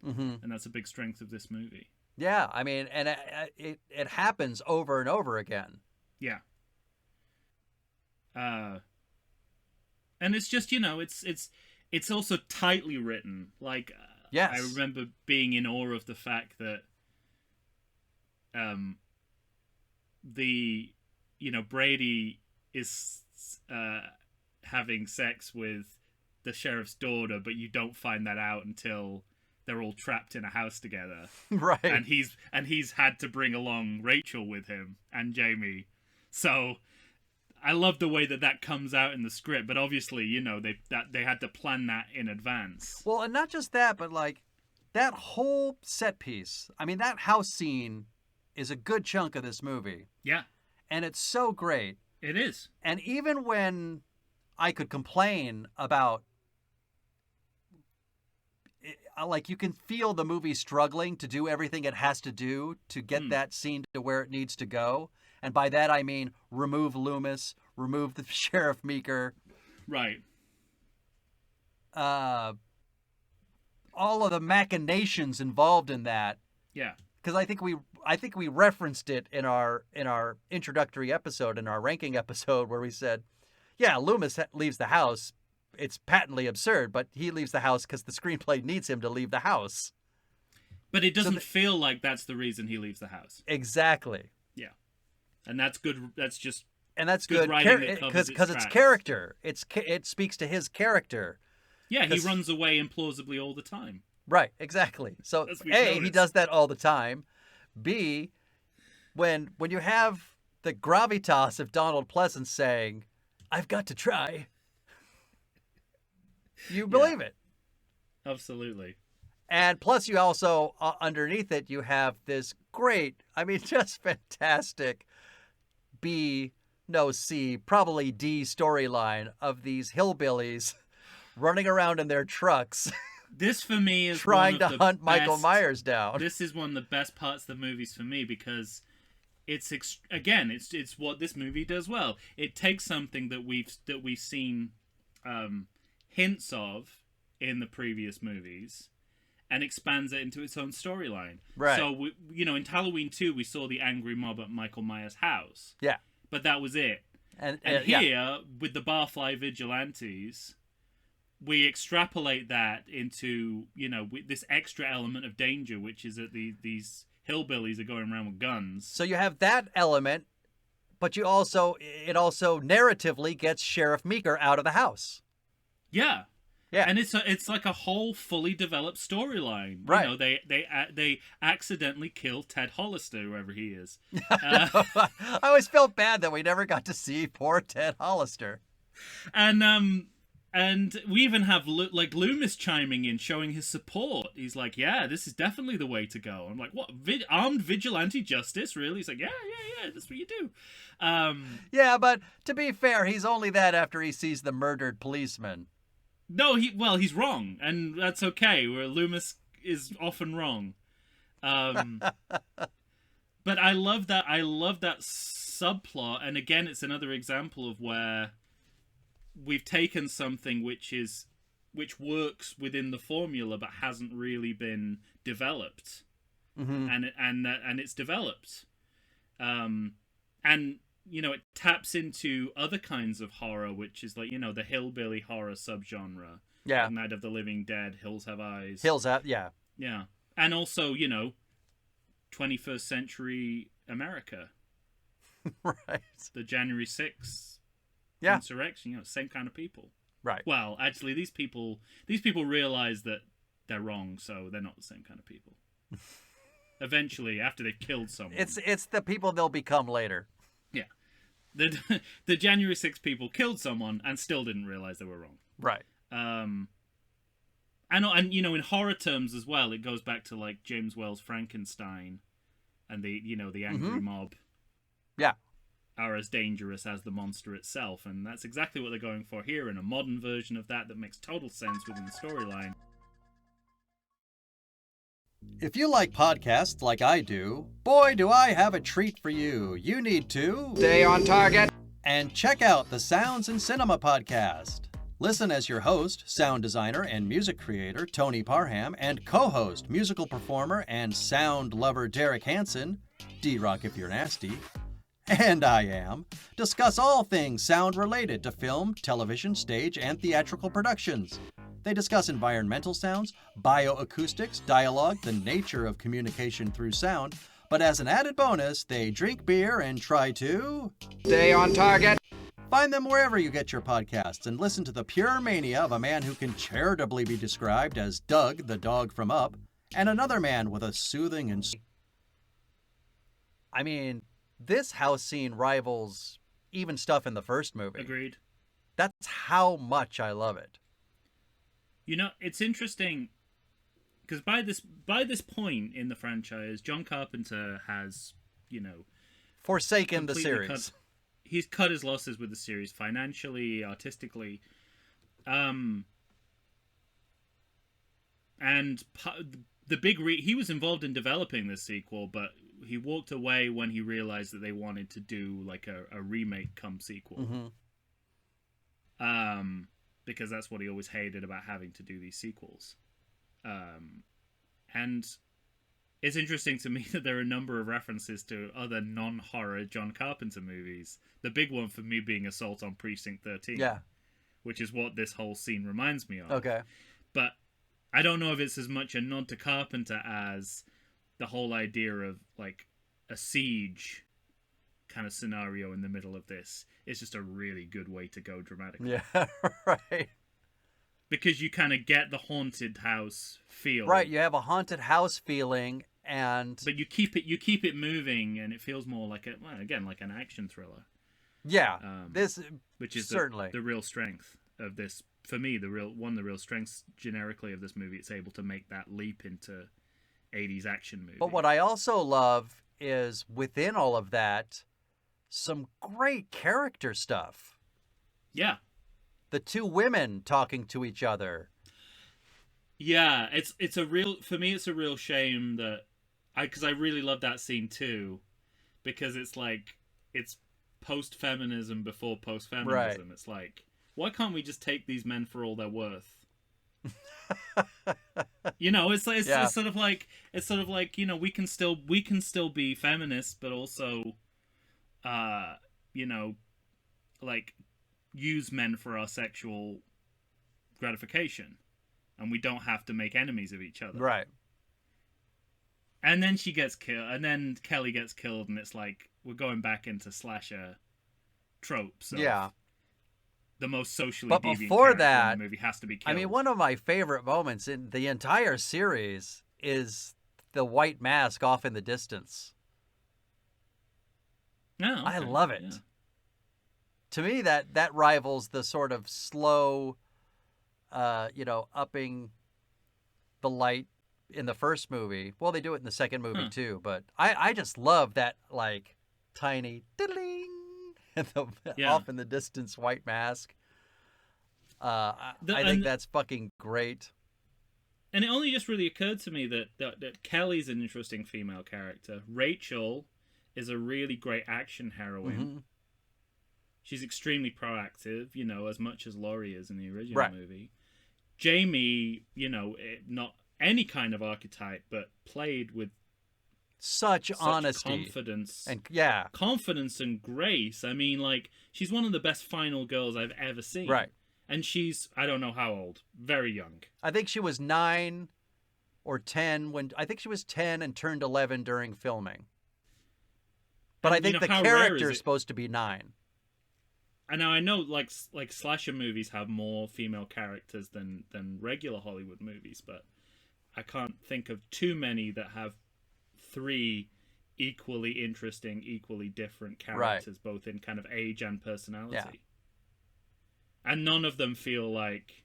Mm-hmm. And that's a big strength of this movie. Yeah, I mean, and it happens over and over again. Yeah. And it's just, it's also tightly written. Like, yes. I remember being in awe of the fact that Brady is having sex with the sheriff's daughter, but you don't find that out until they're all trapped in a house together. Right. And he's had to bring along Rachel with him and Jamie. So I love the way that comes out in the script, but obviously, they had to plan that in advance. Well, and not just that, but like that whole set piece. I mean, that house scene is a good chunk of this movie. Yeah. And it's so great. It is. And even when I could complain about, like, you can feel the movie struggling to do everything it has to do to get that scene to where it needs to go. And by that, I mean remove Loomis, remove the Sheriff Meeker. Right. All of the machinations involved in that. Yeah. Because I think we referenced it in our introductory episode, in our ranking episode, where we said, yeah, Loomis leaves the house. It's patently absurd, but he leaves the house because the screenplay needs him to leave the house. But it doesn't feel like that's the reason he leaves the house. Exactly. Yeah. And that's good. That's just... And that's good because it's character. It speaks to his character. Yeah, he runs away implausibly all the time. Right, exactly. So A, he does that all the time. B, when you have the gravitas of Donald Pleasance saying, "I've got to try," you believe it. Absolutely. And plus, you also underneath it, you have this great, I mean, just fantastic B, no C, probably D storyline of these hillbillies running around in their trucks. This, for me, is trying to hunt Michael Myers down. This is one of the best parts of the movies for me because it's what this movie does well. It takes something that we've seen hints of in the previous movies and expands it into its own storyline. Right. So in Halloween 2, we saw the angry mob at Michael Myers' house. Yeah. But that was it. And here, with the Barfly Vigilantes, we extrapolate that into, this extra element of danger, which is that these hillbillies are going around with guns. So you have that element, but it also narratively gets Sheriff Meeker out of the house. Yeah. Yeah. And it's like a whole fully developed storyline. Right. They accidentally kill Ted Hollister, whoever he is. I always felt bad that we never got to see poor Ted Hollister. And we even have Loomis chiming in, showing his support. He's like, "Yeah, this is definitely the way to go." I'm like, "What? Armed vigilante justice? Really?" He's like, "Yeah, that's what you do." Yeah, but to be fair, he's only that after he sees the murdered policeman. No, he's wrong, and that's okay. Where Loomis is often wrong. But I love that. I love that subplot, and again, it's another example of where we've taken something which works within the formula but hasn't really been developed, and it's developed, and it taps into other kinds of horror, which is like the hillbilly horror subgenre. Yeah, Night of the Living Dead, Hills Have Eyes. Yeah, and also 21st century America, right? The January 6th. Yeah. Insurrection, same kind of people. Right. Well, actually, these people realize that they're wrong, so they're not the same kind of people. Eventually, after they've killed someone, it's the people they'll become later. Yeah, the January 6th people killed someone and still didn't realize they were wrong. Right. And in horror terms as well, it goes back to like James Wells' Frankenstein, and the angry mob. Yeah. Are as dangerous as the monster itself, and that's exactly what they're going for here in a modern version of that makes total sense within the storyline. If you like podcasts like I do, boy do I have a treat for you. You need to stay on target and check out the Sounds and Cinema podcast. Listen as your host, sound designer and music creator Tony Parham, and co-host, musical performer and sound lover Derek Hansen, D-Rock if you're nasty, and I am, discuss all things sound related to film, television, stage, and theatrical productions. They discuss environmental sounds, bioacoustics, dialogue, the nature of communication through sound, but as an added bonus, they drink beer and try to... stay on target. Find them wherever you get your podcasts and listen to the pure mania of a man who can charitably be described as Doug, the dog from Up, and another man with a soothing and... I mean, this house scene rivals even stuff in the first movie. Agreed. That's how much I love it. You know, it's interesting because by this point in the franchise, John Carpenter has, you know, Forsaken the completely series. He's cut his losses with the series financially, artistically, and the big he was involved in developing this sequel, but he walked away when he realized that they wanted to do like a remake come sequel. Mm-hmm. Because that's what he always hated about having to do these sequels. And it's interesting to me that there are a number of references to other non-horror John Carpenter movies. The big one for me being Assault on Precinct 13. Yeah. Which is what this whole scene reminds me of. Okay. But I don't know if it's as much a nod to Carpenter as the whole idea of, like, a siege kind of scenario in the middle of this. It's just a really good way to go dramatically. Yeah, right. Because you kind of get the haunted house feel. Right, you have a haunted house feeling, and... But you keep it moving, and it feels more like like an action thriller. Yeah, which is certainly the real strength of this. For me, one of the real strengths generically of this movie, it's able to make that leap into 80s action movie. But what I also love is within all of that, some great character stuff. Yeah. The two women talking to each other. Yeah, it's a real shame that because I really love that scene too, because it's like it's post-feminism before post-feminism. Right. It's like, why can't we just take these men for all they're worth? You know, it's sort of like you know, we can still be feminists, but also, you know, like use men for our sexual gratification, and we don't have to make enemies of each other. Right. And then she gets killed, and then Kelly gets killed, and it's like we're going back into slasher tropes. Yeah. The most socially but deviant before character that, in the movie has to be killed. I mean, one of my favorite moments in the entire series is the white mask off in the distance. Oh, okay. I love it. Yeah. To me, that rivals the sort of slow, you know, upping the light in the first movie. Well, they do it in the second movie too, but I just love that, like, tiny diddling and off in the distance white mask. I think that's fucking great. And it only just really occurred to me that Kelly's an interesting female character. Rachel is a really great action heroine. Mm-hmm. She's extremely proactive, you know, as much as Laurie is in the original movie. Jamie, you know, not any kind of archetype, but played with such honesty, confidence, and confidence and grace. I mean, like, she's one of the best final girls I've ever seen. Right. And she's, I don't know how old, very young. I think she was 9 or 10 I think she was 10 and turned 11 during filming. But I think the character is supposed to be 9. And now I know, like slasher movies have more female characters than regular Hollywood movies, but I can't think of too many that have 3 equally interesting, equally different characters, both in kind of age and personality. Yeah. And none of them feel like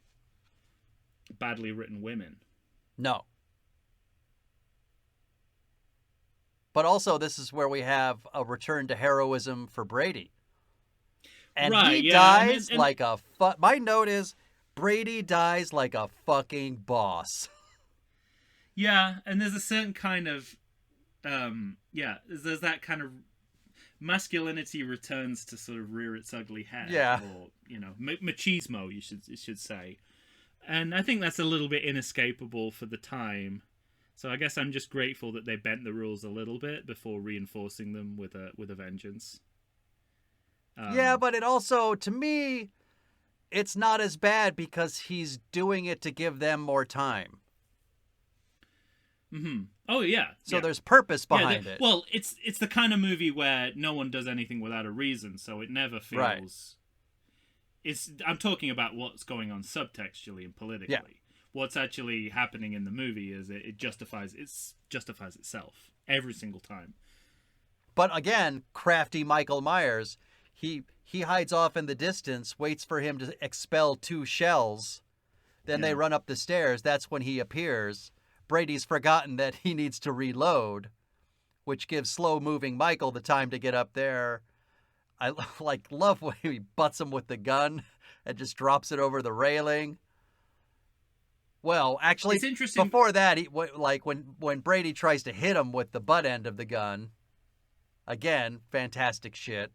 badly written women. No. But also, this is where we have a return to heroism for Brady. And he dies like a... My note is, Brady dies like a fucking boss. Yeah, and there's a certain kind of... there's that kind of... masculinity returns to sort of rear its ugly head. Yeah. Or, machismo, you should say. And I think that's a little bit inescapable for the time. So I guess I'm just grateful that they bent the rules a little bit before reinforcing them with a vengeance. Yeah, but it also, to me, it's not as bad because he's doing it to give them more time. Mm-hmm. Oh, yeah. So there's purpose behind it. Well, it's the kind of movie where no one does anything without a reason, so it never feels... Right. I'm talking about what's going on subtextually and politically. Yeah. What's actually happening in the movie is it justifies itself every single time. But again, crafty Michael Myers, he hides off in the distance, waits for him to expel 2 shells. Then they run up the stairs. That's when he appears. Brady's forgotten that he needs to reload, which gives slow-moving Michael the time to get up there. I love when he butts him with the gun and just drops it over the railing. Well, actually, it's interesting. Before that, when Brady tries to hit him with the butt end of the gun, again, fantastic shit.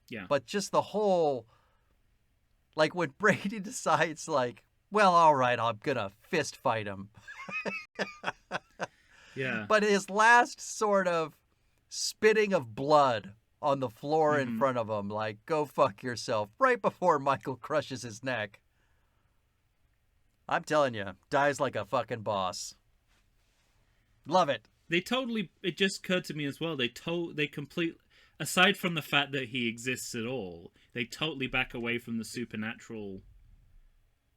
Yeah. But just the whole, when Brady decides, well, all right, I'm gonna fist fight him. Yeah. But his last sort of spitting of blood on the floor in front of him, go fuck yourself, right before Michael crushes his neck. I'm telling you, dies like a fucking boss. Love it. It just occurred to me as well, aside from the fact that he exists at all, they totally back away from the supernatural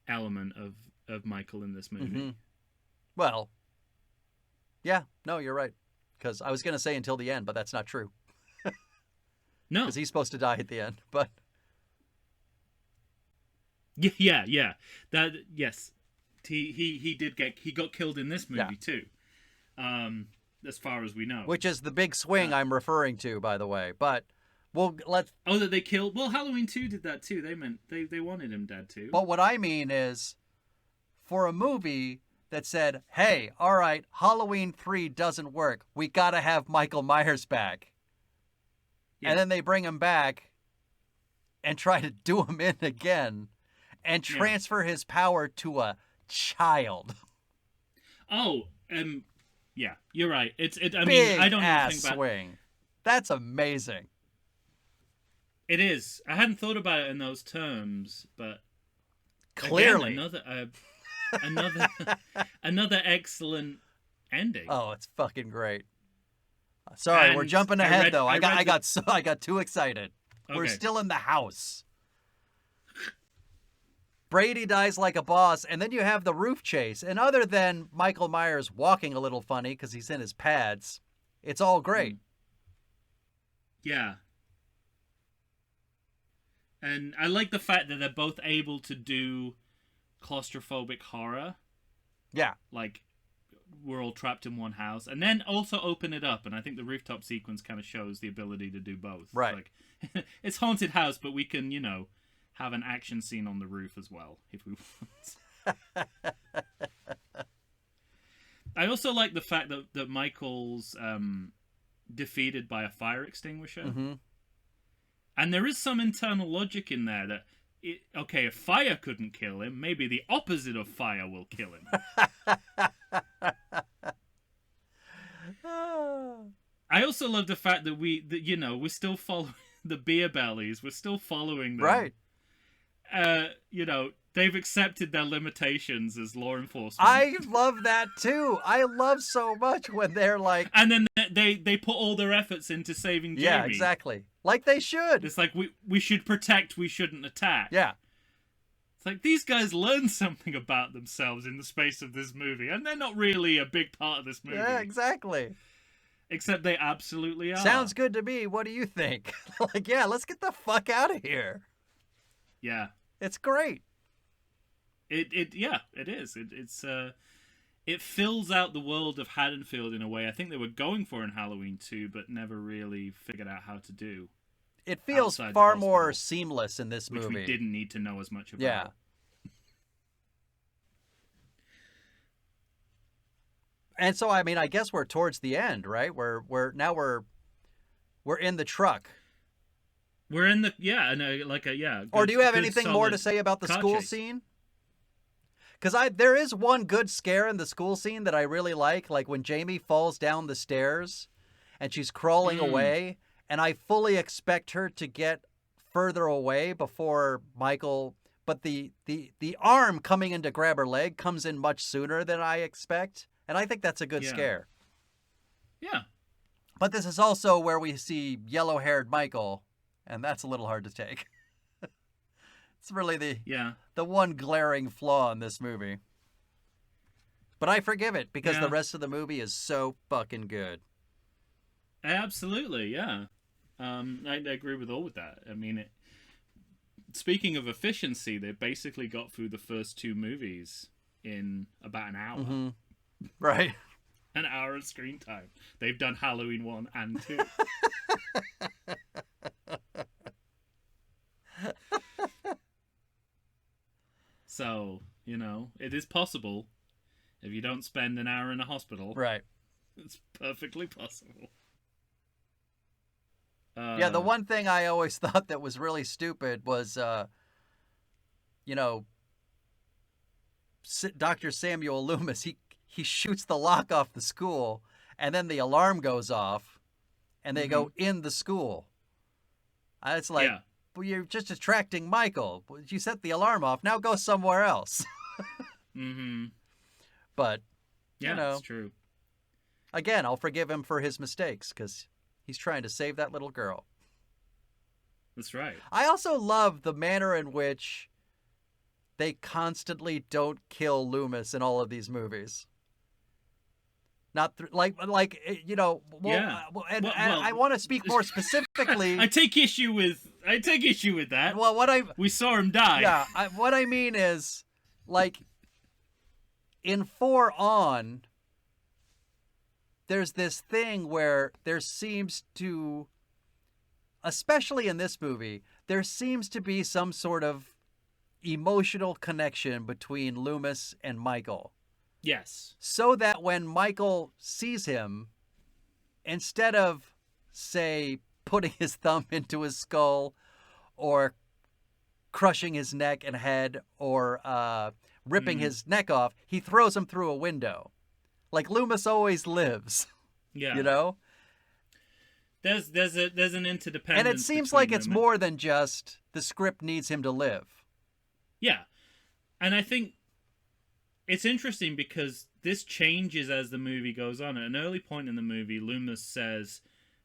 element of Michael in this movie. Mm-hmm. Well, yeah, no, you're right. Because I was going to say until the end, but that's not true. No. Because he's supposed to die at the end, but... Yeah. Yes. He got killed in this movie too. As far as we know. Which is the big swing I'm referring to, by the way. But that they killed. Well, Halloween 2 did that too. They wanted him dead too. But what I mean is, for a movie that said, "Hey, all right, Halloween 3 doesn't work. We gotta have Michael Myers back," and then they bring him back and try to do him in again, and transfer his power to a child. Oh, yeah, you're right. I don't ass even think about swing. That's amazing. It is. I hadn't thought about it in those terms, but clearly again, another excellent ending. Oh, it's fucking great. Sorry, we're jumping ahead though. I got too excited. Okay. We're still in the house. Brady dies like a boss, and then you have the roof chase. And other than Michael Myers walking a little funny because he's in his pads, it's all great. Yeah. And I like the fact that they're both able to do claustrophobic horror. Yeah. We're all trapped in one house. And then also open it up. And I think the rooftop sequence kind of shows the ability to do both. Right. It's haunted house, but we can, have an action scene on the roof as well, if we want. I also like the fact that Michael's defeated by a fire extinguisher. Mm-hmm. And there is some internal logic in there that, if fire couldn't kill him, maybe the opposite of fire will kill him. I also love the fact that we're still following the beer bellies. We're still following them. Right. They've accepted their limitations as law enforcement. I love that too. I love so much when they're like... And then they put all their efforts into saving Jamie. Yeah, exactly. Like they should. It's like, we should protect, we shouldn't attack. Yeah. It's like, these guys learned something about themselves in the space of this movie, and they're not really a big part of this movie. Yeah, exactly. Except they absolutely are. Sounds good to me. What do you think? Yeah, let's get the fuck out of here. Yeah. It's great. It is. It fills out the world of Haddonfield in a way I think they were going for in Halloween 2, but never really figured out how to do. It feels far more seamless in this movie. Which we didn't need to know as much about. Yeah. And so, I guess we're towards the end, right? We're We're in the truck. We're in the Good, or do you have good, anything more to solid say about the car school chase. scene? Because there is one good scare in the school scene that I really like when Jamie falls down the stairs and she's crawling away, and I fully expect her to get further away before Michael, but the arm coming in to grab her leg comes in much sooner than I expect, and I think that's a good scare. Yeah. But this is also where we see yellow-haired Michael, and that's a little hard to take. It's really the one glaring flaw in this movie. But I forgive it because the rest of the movie is so fucking good. Absolutely, yeah. I agree with all with that. I mean, speaking of efficiency, they basically got through the first two movies in about an hour. Mm-hmm. Right. An hour of screen time. They've done Halloween 1 and 2. So, it is possible if you don't spend an hour in a hospital. Right. It's perfectly possible. The one thing I always thought that was really stupid was, Dr. Samuel Loomis, he shoots the lock off the school, and then the alarm goes off, and they go in the school. It's like, well, you're just distracting Michael. You set the alarm off. Now go somewhere else. But, it's true. Again, I'll forgive him for his mistakes because he's trying to save that little girl. That's right. I also love the manner in which they constantly don't kill Loomis in all of these movies. Not I want to speak more specifically. I take issue with that. Well, we saw him die. Yeah, what I mean is, in 4 On, there's this thing where there seems to, especially in this movie, there seems to be some sort of emotional connection between Loomis and Michael. Yes. So that when Michael sees him, instead of, say, putting his thumb into his skull or crushing his neck and head or ripping his neck off, he throws him through a window. Like Loomis always lives. Yeah. There's an interdependence. And it seems like it's more than just the script needs him to live. Yeah. And I think it's interesting because this changes as the movie goes on. At an early point in the movie, Loomis says,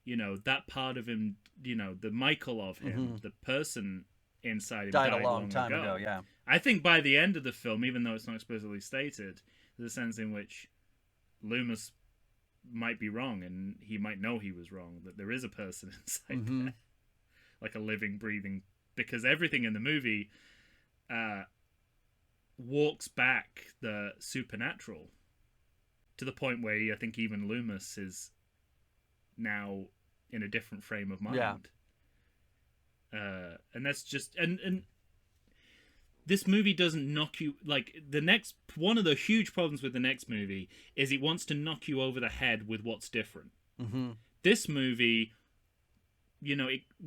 that part of him, the Michael of him, the person inside him died a long time ago. Yeah. I think by the end of the film, even though it's not explicitly stated, there's a sense in which Loomis might be wrong and he might know he was wrong, that there is a person inside there. Like a living, breathing, because everything in the movie walks back the supernatural to the point where I think even Loomis is now in a different frame of mind. Yeah. And that's just and this movie doesn't knock you one of the huge problems with the next movie is it wants to knock you over the head with what's different. This movie,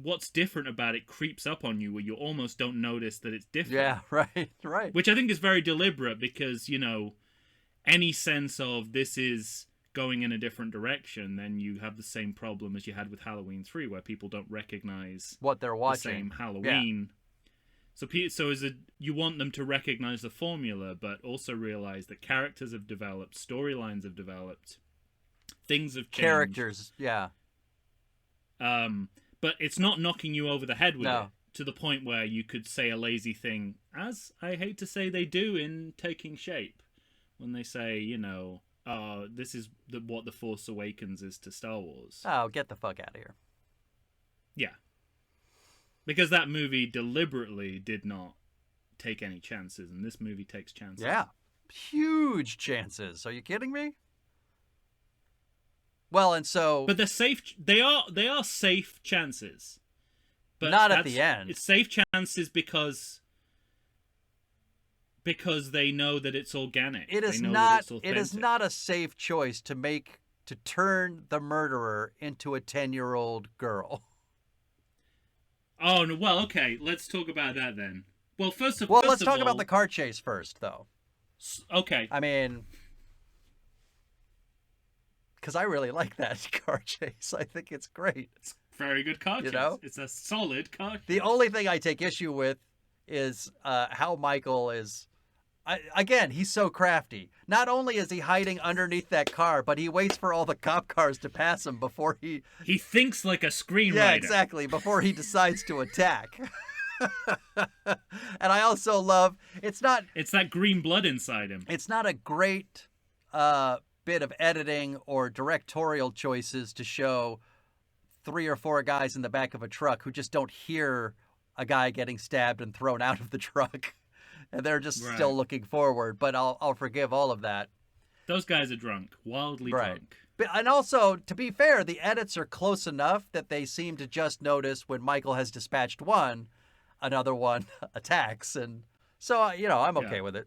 what's different about it creeps up on you where you almost don't notice that it's different. Yeah, right. Which I think is very deliberate because, any sense of this is going in a different direction, then you have the same problem as you had with Halloween 3 where people don't recognize what they're watching. The same Halloween. Yeah. So you want them to recognize the formula, but also realize that characters have developed, storylines have developed, things have changed. Characters, yeah. But it's not knocking you over the head with it to the point where you could say a lazy thing, as I hate to say they do in Taking Shape, when they say, this is what The Force Awakens is to Star Wars. Oh, get the fuck out of here. Yeah. Because that movie deliberately did not take any chances, and this movie takes chances. Yeah. Huge chances. Are you kidding me? Well, and so... But they're safe. They are safe chances. But not at the end. It's safe chances because they know that it's organic. It is not a safe choice to make to turn the murderer into a 10-year-old girl? Oh, no, well, okay. Let's talk about that then. Well, Let's of talk all, about the car chase first, though. Okay. I mean, because I really like that car chase. I think it's great. It's very good car chase. know? It's a solid car chase. The only thing I take issue with is how Michael is. Again, he's so crafty. Not only is he hiding underneath that car, but he waits for all the cop cars to pass him before he... He thinks like a screenwriter. Yeah, exactly. Before he decides to attack. And I also love... It's that green blood inside him. It's not a great bit of editing or directorial choices to show 3 or 4 guys in the back of a truck who just don't hear a guy getting stabbed and thrown out of the truck. And they're just still looking forward, but I'll forgive all of that. Those guys are drunk, wildly drunk. But, and also, to be fair, the edits are close enough that they seem to just notice when Michael has dispatched one, another one attacks, and so I'm okay with it.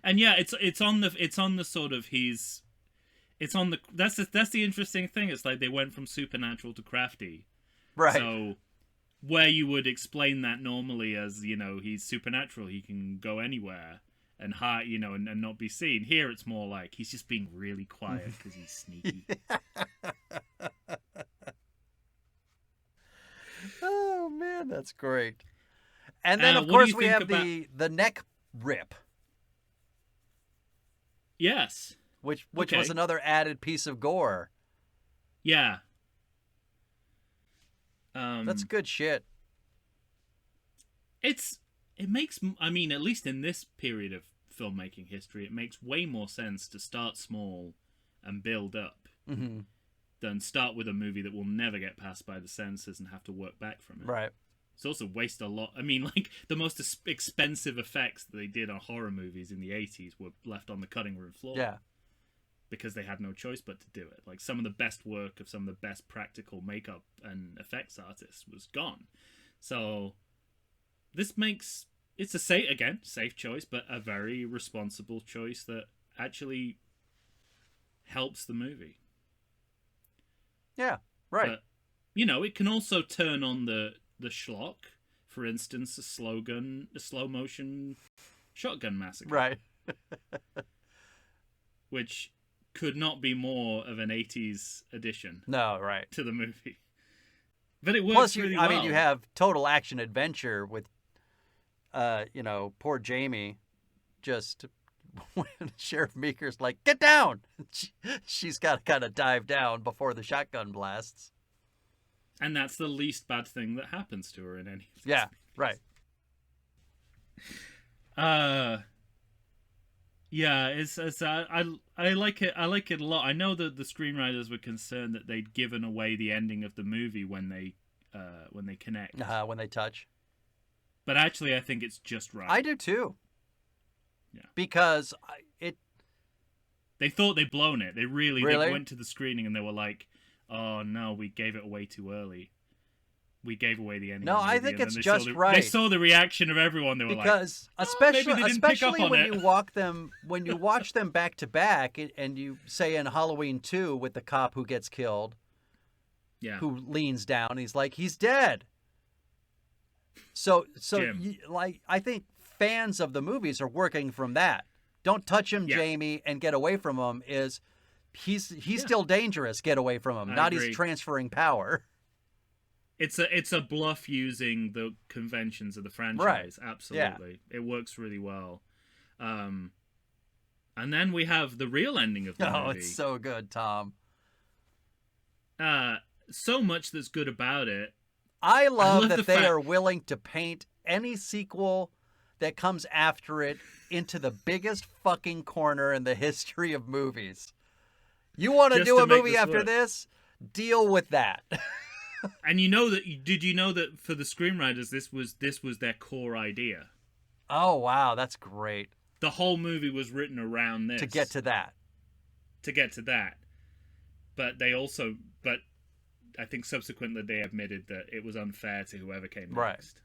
And yeah, it's on the sort of that's the interesting thing. It's like they went from supernatural to crafty, right? So where you would explain that normally as he's supernatural, he can go anywhere and hide, and not be seen. Here it's more like he's just being really quiet because he's sneaky. Oh man, that's great. And then of course we have the neck rip. Yes. Which was another added piece of gore. Yeah. That's good shit. It makes, I mean, at least in this period of filmmaking history, it makes way more sense to start small and build up than start with a movie that will never get passed by the censors and have to work back from it. Right. It's also waste a lot. I mean, like, the most expensive effects that they did on horror movies in the 80s were left on the cutting room floor. Yeah. Because they had no choice but to do it. Like, some of the best work of some of the best practical makeup and effects artists was gone. So, this makes... It's a safe choice, but a very responsible choice that actually helps the movie. Yeah, right. But, it can also turn on the schlock. For instance, a slow motion shotgun massacre. Right. Which could not be more of an 80s addition. No, right. To the movie. But it works really well. I mean, you have total action adventure with poor Jamie, just when Sheriff Meeker's like, get down! She's got to kind of dive down before the shotgun blasts. And that's the least bad thing that happens to her in any of these movies. Right. Yeah, it's I like it. I like it a lot. I know that the screenwriters were concerned that they'd given away the ending of the movie when they connect. When they touch. But actually, I think it's just right. I do too. Yeah. Because they thought they'd blown it. They really? They went to the screening and they were like, "Oh no, we gave it away too early. We gave away the ending." No, I think it's just right. They saw the reaction of everyone. They were because especially when you watch them back to back, and you say in Halloween 2 with the cop who gets killed, who leans down, and he's like, he's dead. So I think fans of the movies are working from that. Don't touch him, Jamie, and get away from him. He's still dangerous. Get away from him. He's transferring power. It's a bluff using the conventions of the franchise. Right. Absolutely. Yeah. It works really well. And then we have the real ending of the movie. Oh, it's so good, Tom. So much that's good about it. I love that they are willing to paint any sequel that comes after it into the biggest fucking corner in the history of movies. You want to do a movie after this? Deal with that. And did you know that for the screenwriters, this was their core idea? Oh, wow. That's great. The whole movie was written around this. To get to that. But I think subsequently they admitted that it was unfair to whoever came next.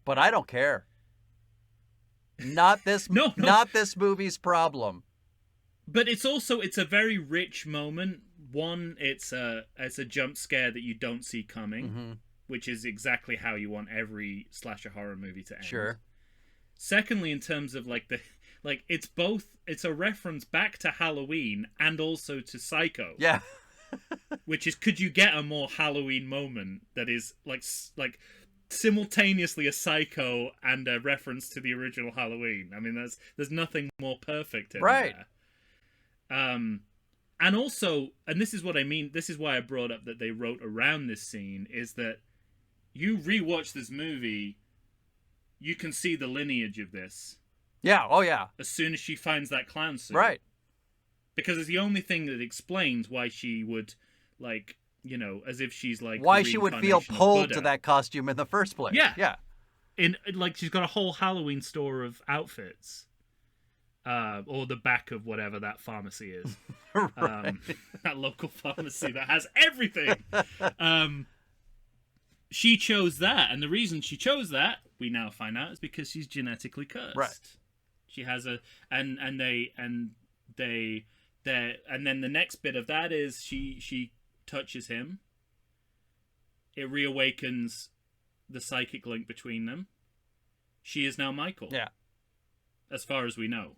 But I don't care. Not this. No. Not this movie's problem. But it's a very rich moment. One, it's a jump scare that you don't see coming, which is exactly how you want every slasher horror movie to end. Sure. Secondly, in terms of it's a reference back to Halloween and also to Psycho. Yeah. Which is, could you get a more Halloween moment that is like simultaneously a Psycho and a reference to the original Halloween? I mean, there's nothing more perfect in there. And also, and this is what I mean, this is why I brought up that they wrote around this scene, is that you rewatch this movie, you can see the lineage of this. Yeah, oh yeah. As soon as she finds that clown suit. Right. Because it's the only thing that explains why she would, like, you know, as if she's like... Why she would feel pulled to that costume in the first place. Yeah. Yeah. Like, she's got a whole Halloween store of outfits. Or the back of whatever that pharmacy is. Right. That local pharmacy that has everything. She chose that, and the reason she chose that, we now find out, is because she's genetically cursed. Right. She has a... And then the next bit of that is she touches him. It reawakens the psychic link between them. She is now Michael. Yeah. As far as we know.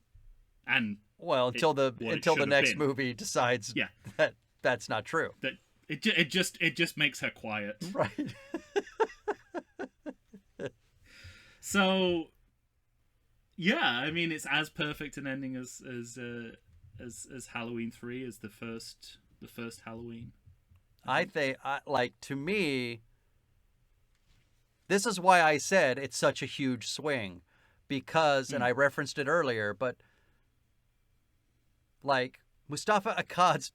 And well, until the next movie decides that that's not true. That it just makes her quiet. Right. So yeah, I mean, it's as perfect an ending as Halloween 3, as the first Halloween. I think, to me, this is why I said it's such a huge swing, because, and I referenced it earlier, but like Mustafa Akkad's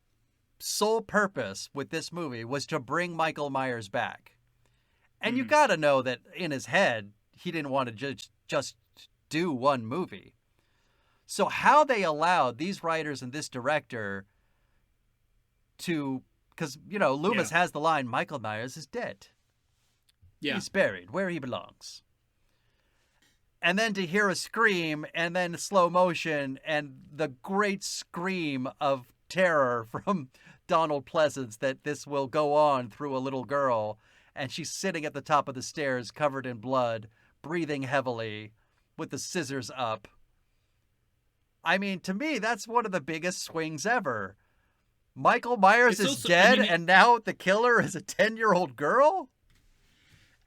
sole purpose with this movie was to bring Michael Myers back. And you got to know that in his head, he didn't want to just do one movie. So how they allowed these writers and this director to, because, you know, Loomis has the line, Michael Myers is dead. Yeah. He's buried where he belongs. And then to hear a scream and then slow motion and the great scream of terror from Donald Pleasence that this will go on through a little girl, and she's sitting at the top of the stairs covered in blood, breathing heavily with the scissors up. I mean, to me, that's one of the biggest swings ever. Michael Myers is dead, and now the killer is a 10-year-old girl?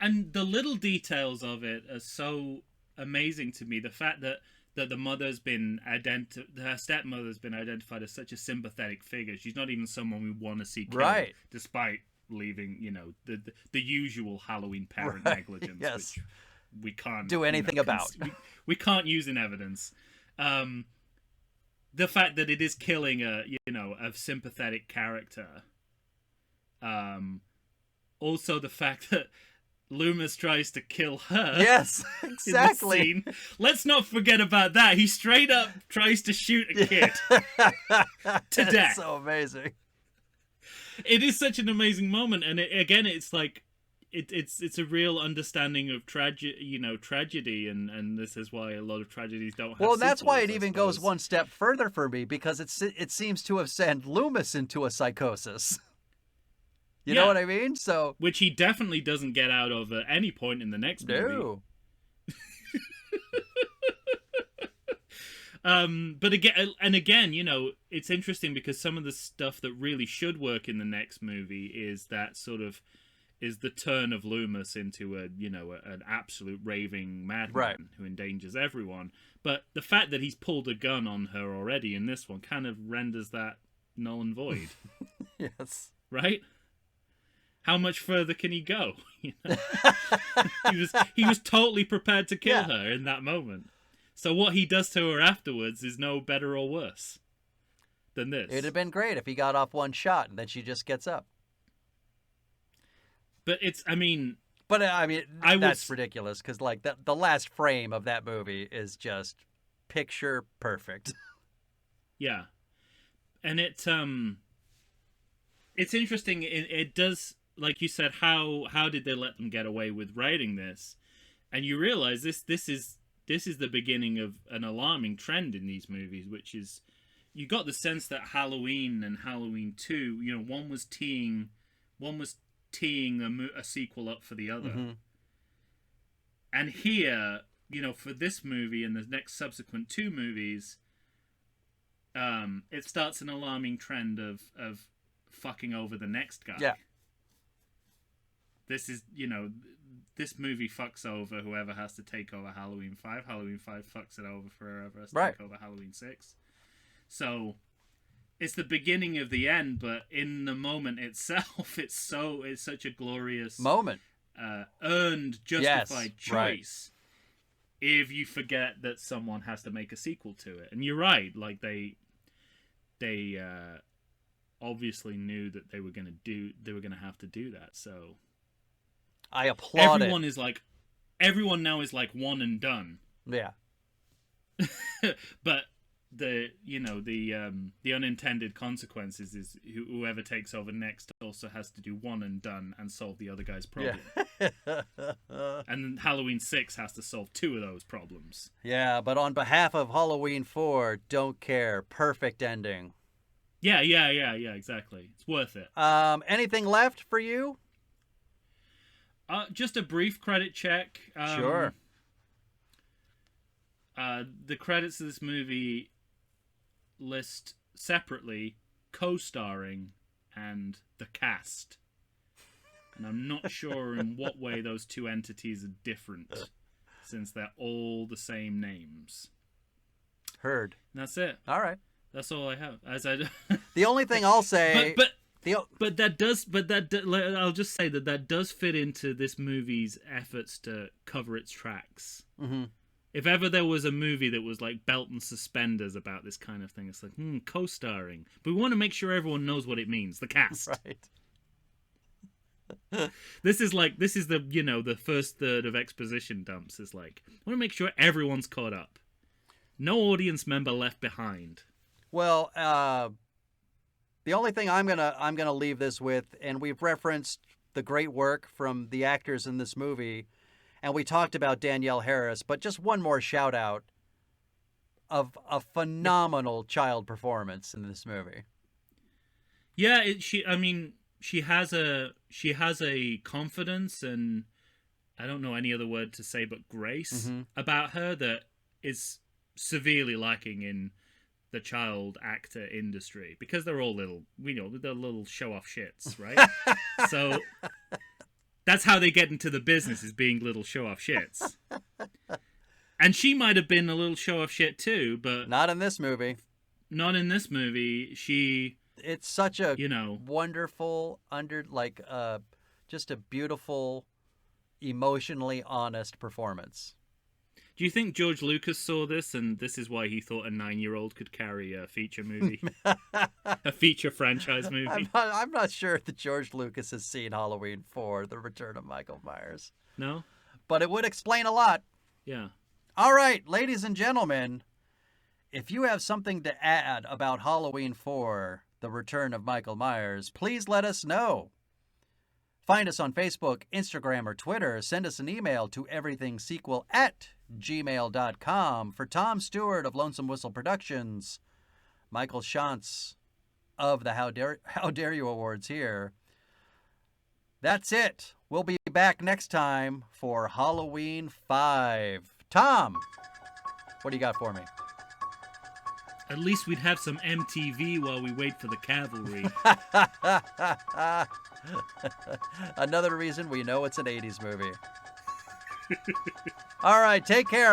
And the little details of it are so amazing to me. The fact that the mother's been her stepmother's been identified as such a sympathetic figure. She's not even someone we want to see killed, right, despite leaving, you know, the usual Halloween parent negligence, which we can't do anything about. We can't use in evidence. The fact that it is killing a sympathetic character. Also the fact that Loomis tries to kill her. Yes, exactly. Let's not forget about that. He straight up tries to shoot a kid to death. So amazing. It is such an amazing moment, and it's like it's a real understanding of tragedy, and this is why a lot of tragedies don't have Well, that's sequels, why it even goes one step further for me, because it seems to have sent Loomis into a psychosis. You know what I mean? So, which he definitely doesn't get out of at any point in the next movie. No. But again, you know, it's interesting because some of the stuff that really should work in the next movie is that sort of is the turn of Loomis into an absolute raving madman who endangers everyone. But the fact that he's pulled a gun on her already in this one kind of renders that null and void. Yes. Right? How much further can he go? You know? he was totally prepared to kill her in that moment. So what he does to her afterwards is no better or worse than this. It'd have been great if he got off one shot and then she just gets up. But that's ridiculous, because like the last frame of that movie is just picture perfect. Yeah, and it's interesting. It does, like you said, how did they let them get away with writing this? And you realize this is the beginning of an alarming trend in these movies, which is, you got the sense that Halloween and Halloween 2, you know, one was teeing a sequel up for the other. Mm-hmm. And here, you know, for this movie and the next subsequent 2 movies, it starts an alarming trend of fucking over the next guy. Yeah. This is, you know, this movie fucks over whoever has to take over Halloween 5. Halloween 5 fucks it over for whoever has to take over Halloween 6. So it's the beginning of the end, but in the moment itself, it's such a glorious moment, earned, justified choice. Right. If you forget that someone has to make a sequel to it, and you're right, like they obviously knew that they were going to have to do that. So I applaud everyone now is like one and done. Yeah. But the unintended consequences is whoever takes over next also has to do one and done and solve the other guy's problem. Yeah. And then Halloween 6 has to solve 2 of those problems. Yeah, but on behalf of Halloween 4, don't care. Perfect ending. Yeah, exactly. It's worth it. Anything left for you? Just a brief credit check. Sure. The credits of this movie list separately co-starring and the cast. And I'm not sure in what way those 2 entities are different, since they're all the same names. Heard. And that's it. All right. That's all I have. The only thing I'll say... I'll just say that does fit into this movie's efforts to cover its tracks. Mm-hmm. If ever there was a movie that was like belt and suspenders about this kind of thing, it's like, co-starring. But we want to make sure everyone knows what it means. The cast. Right. This is the, you know, the first third of exposition dumps. Is like, I want to make sure everyone's caught up. No audience member left behind. Well, the only thing I'm gonna leave this with, and we've referenced the great work from the actors in this movie, and we talked about Danielle Harris, but just one more shout out of a phenomenal child performance in this movie. Yeah, she has a confidence and I don't know any other word to say but grace about her that is severely lacking in the child actor industry, because they're all they're little show-off shits, right? So that's how they get into the business, is being little show-off shits. And she might have been a little show-off shit too, but not in this movie. Not in this movie. It's such a wonderful, just a beautiful, emotionally honest performance. Do you think George Lucas saw this and this is why he thought a 9-year-old could carry a feature movie? A feature franchise movie? I'm not sure that George Lucas has seen Halloween 4, The Return of Michael Myers. No? But it would explain a lot. Yeah. All right, ladies and gentlemen, if you have something to add about Halloween 4, The Return of Michael Myers, please let us know. Find us on Facebook, Instagram, or Twitter. Send us an email to everythingsequel@gmail.com. For Tom Stewart of Lonesome Whistle Productions, Michael Shantz of the How Dare You Awards here. That's it. We'll be back next time for Halloween 5. Tom, what do you got for me? At least we'd have some MTV while we wait for the cavalry. Another reason we know it's an 80s movie. All right, take care.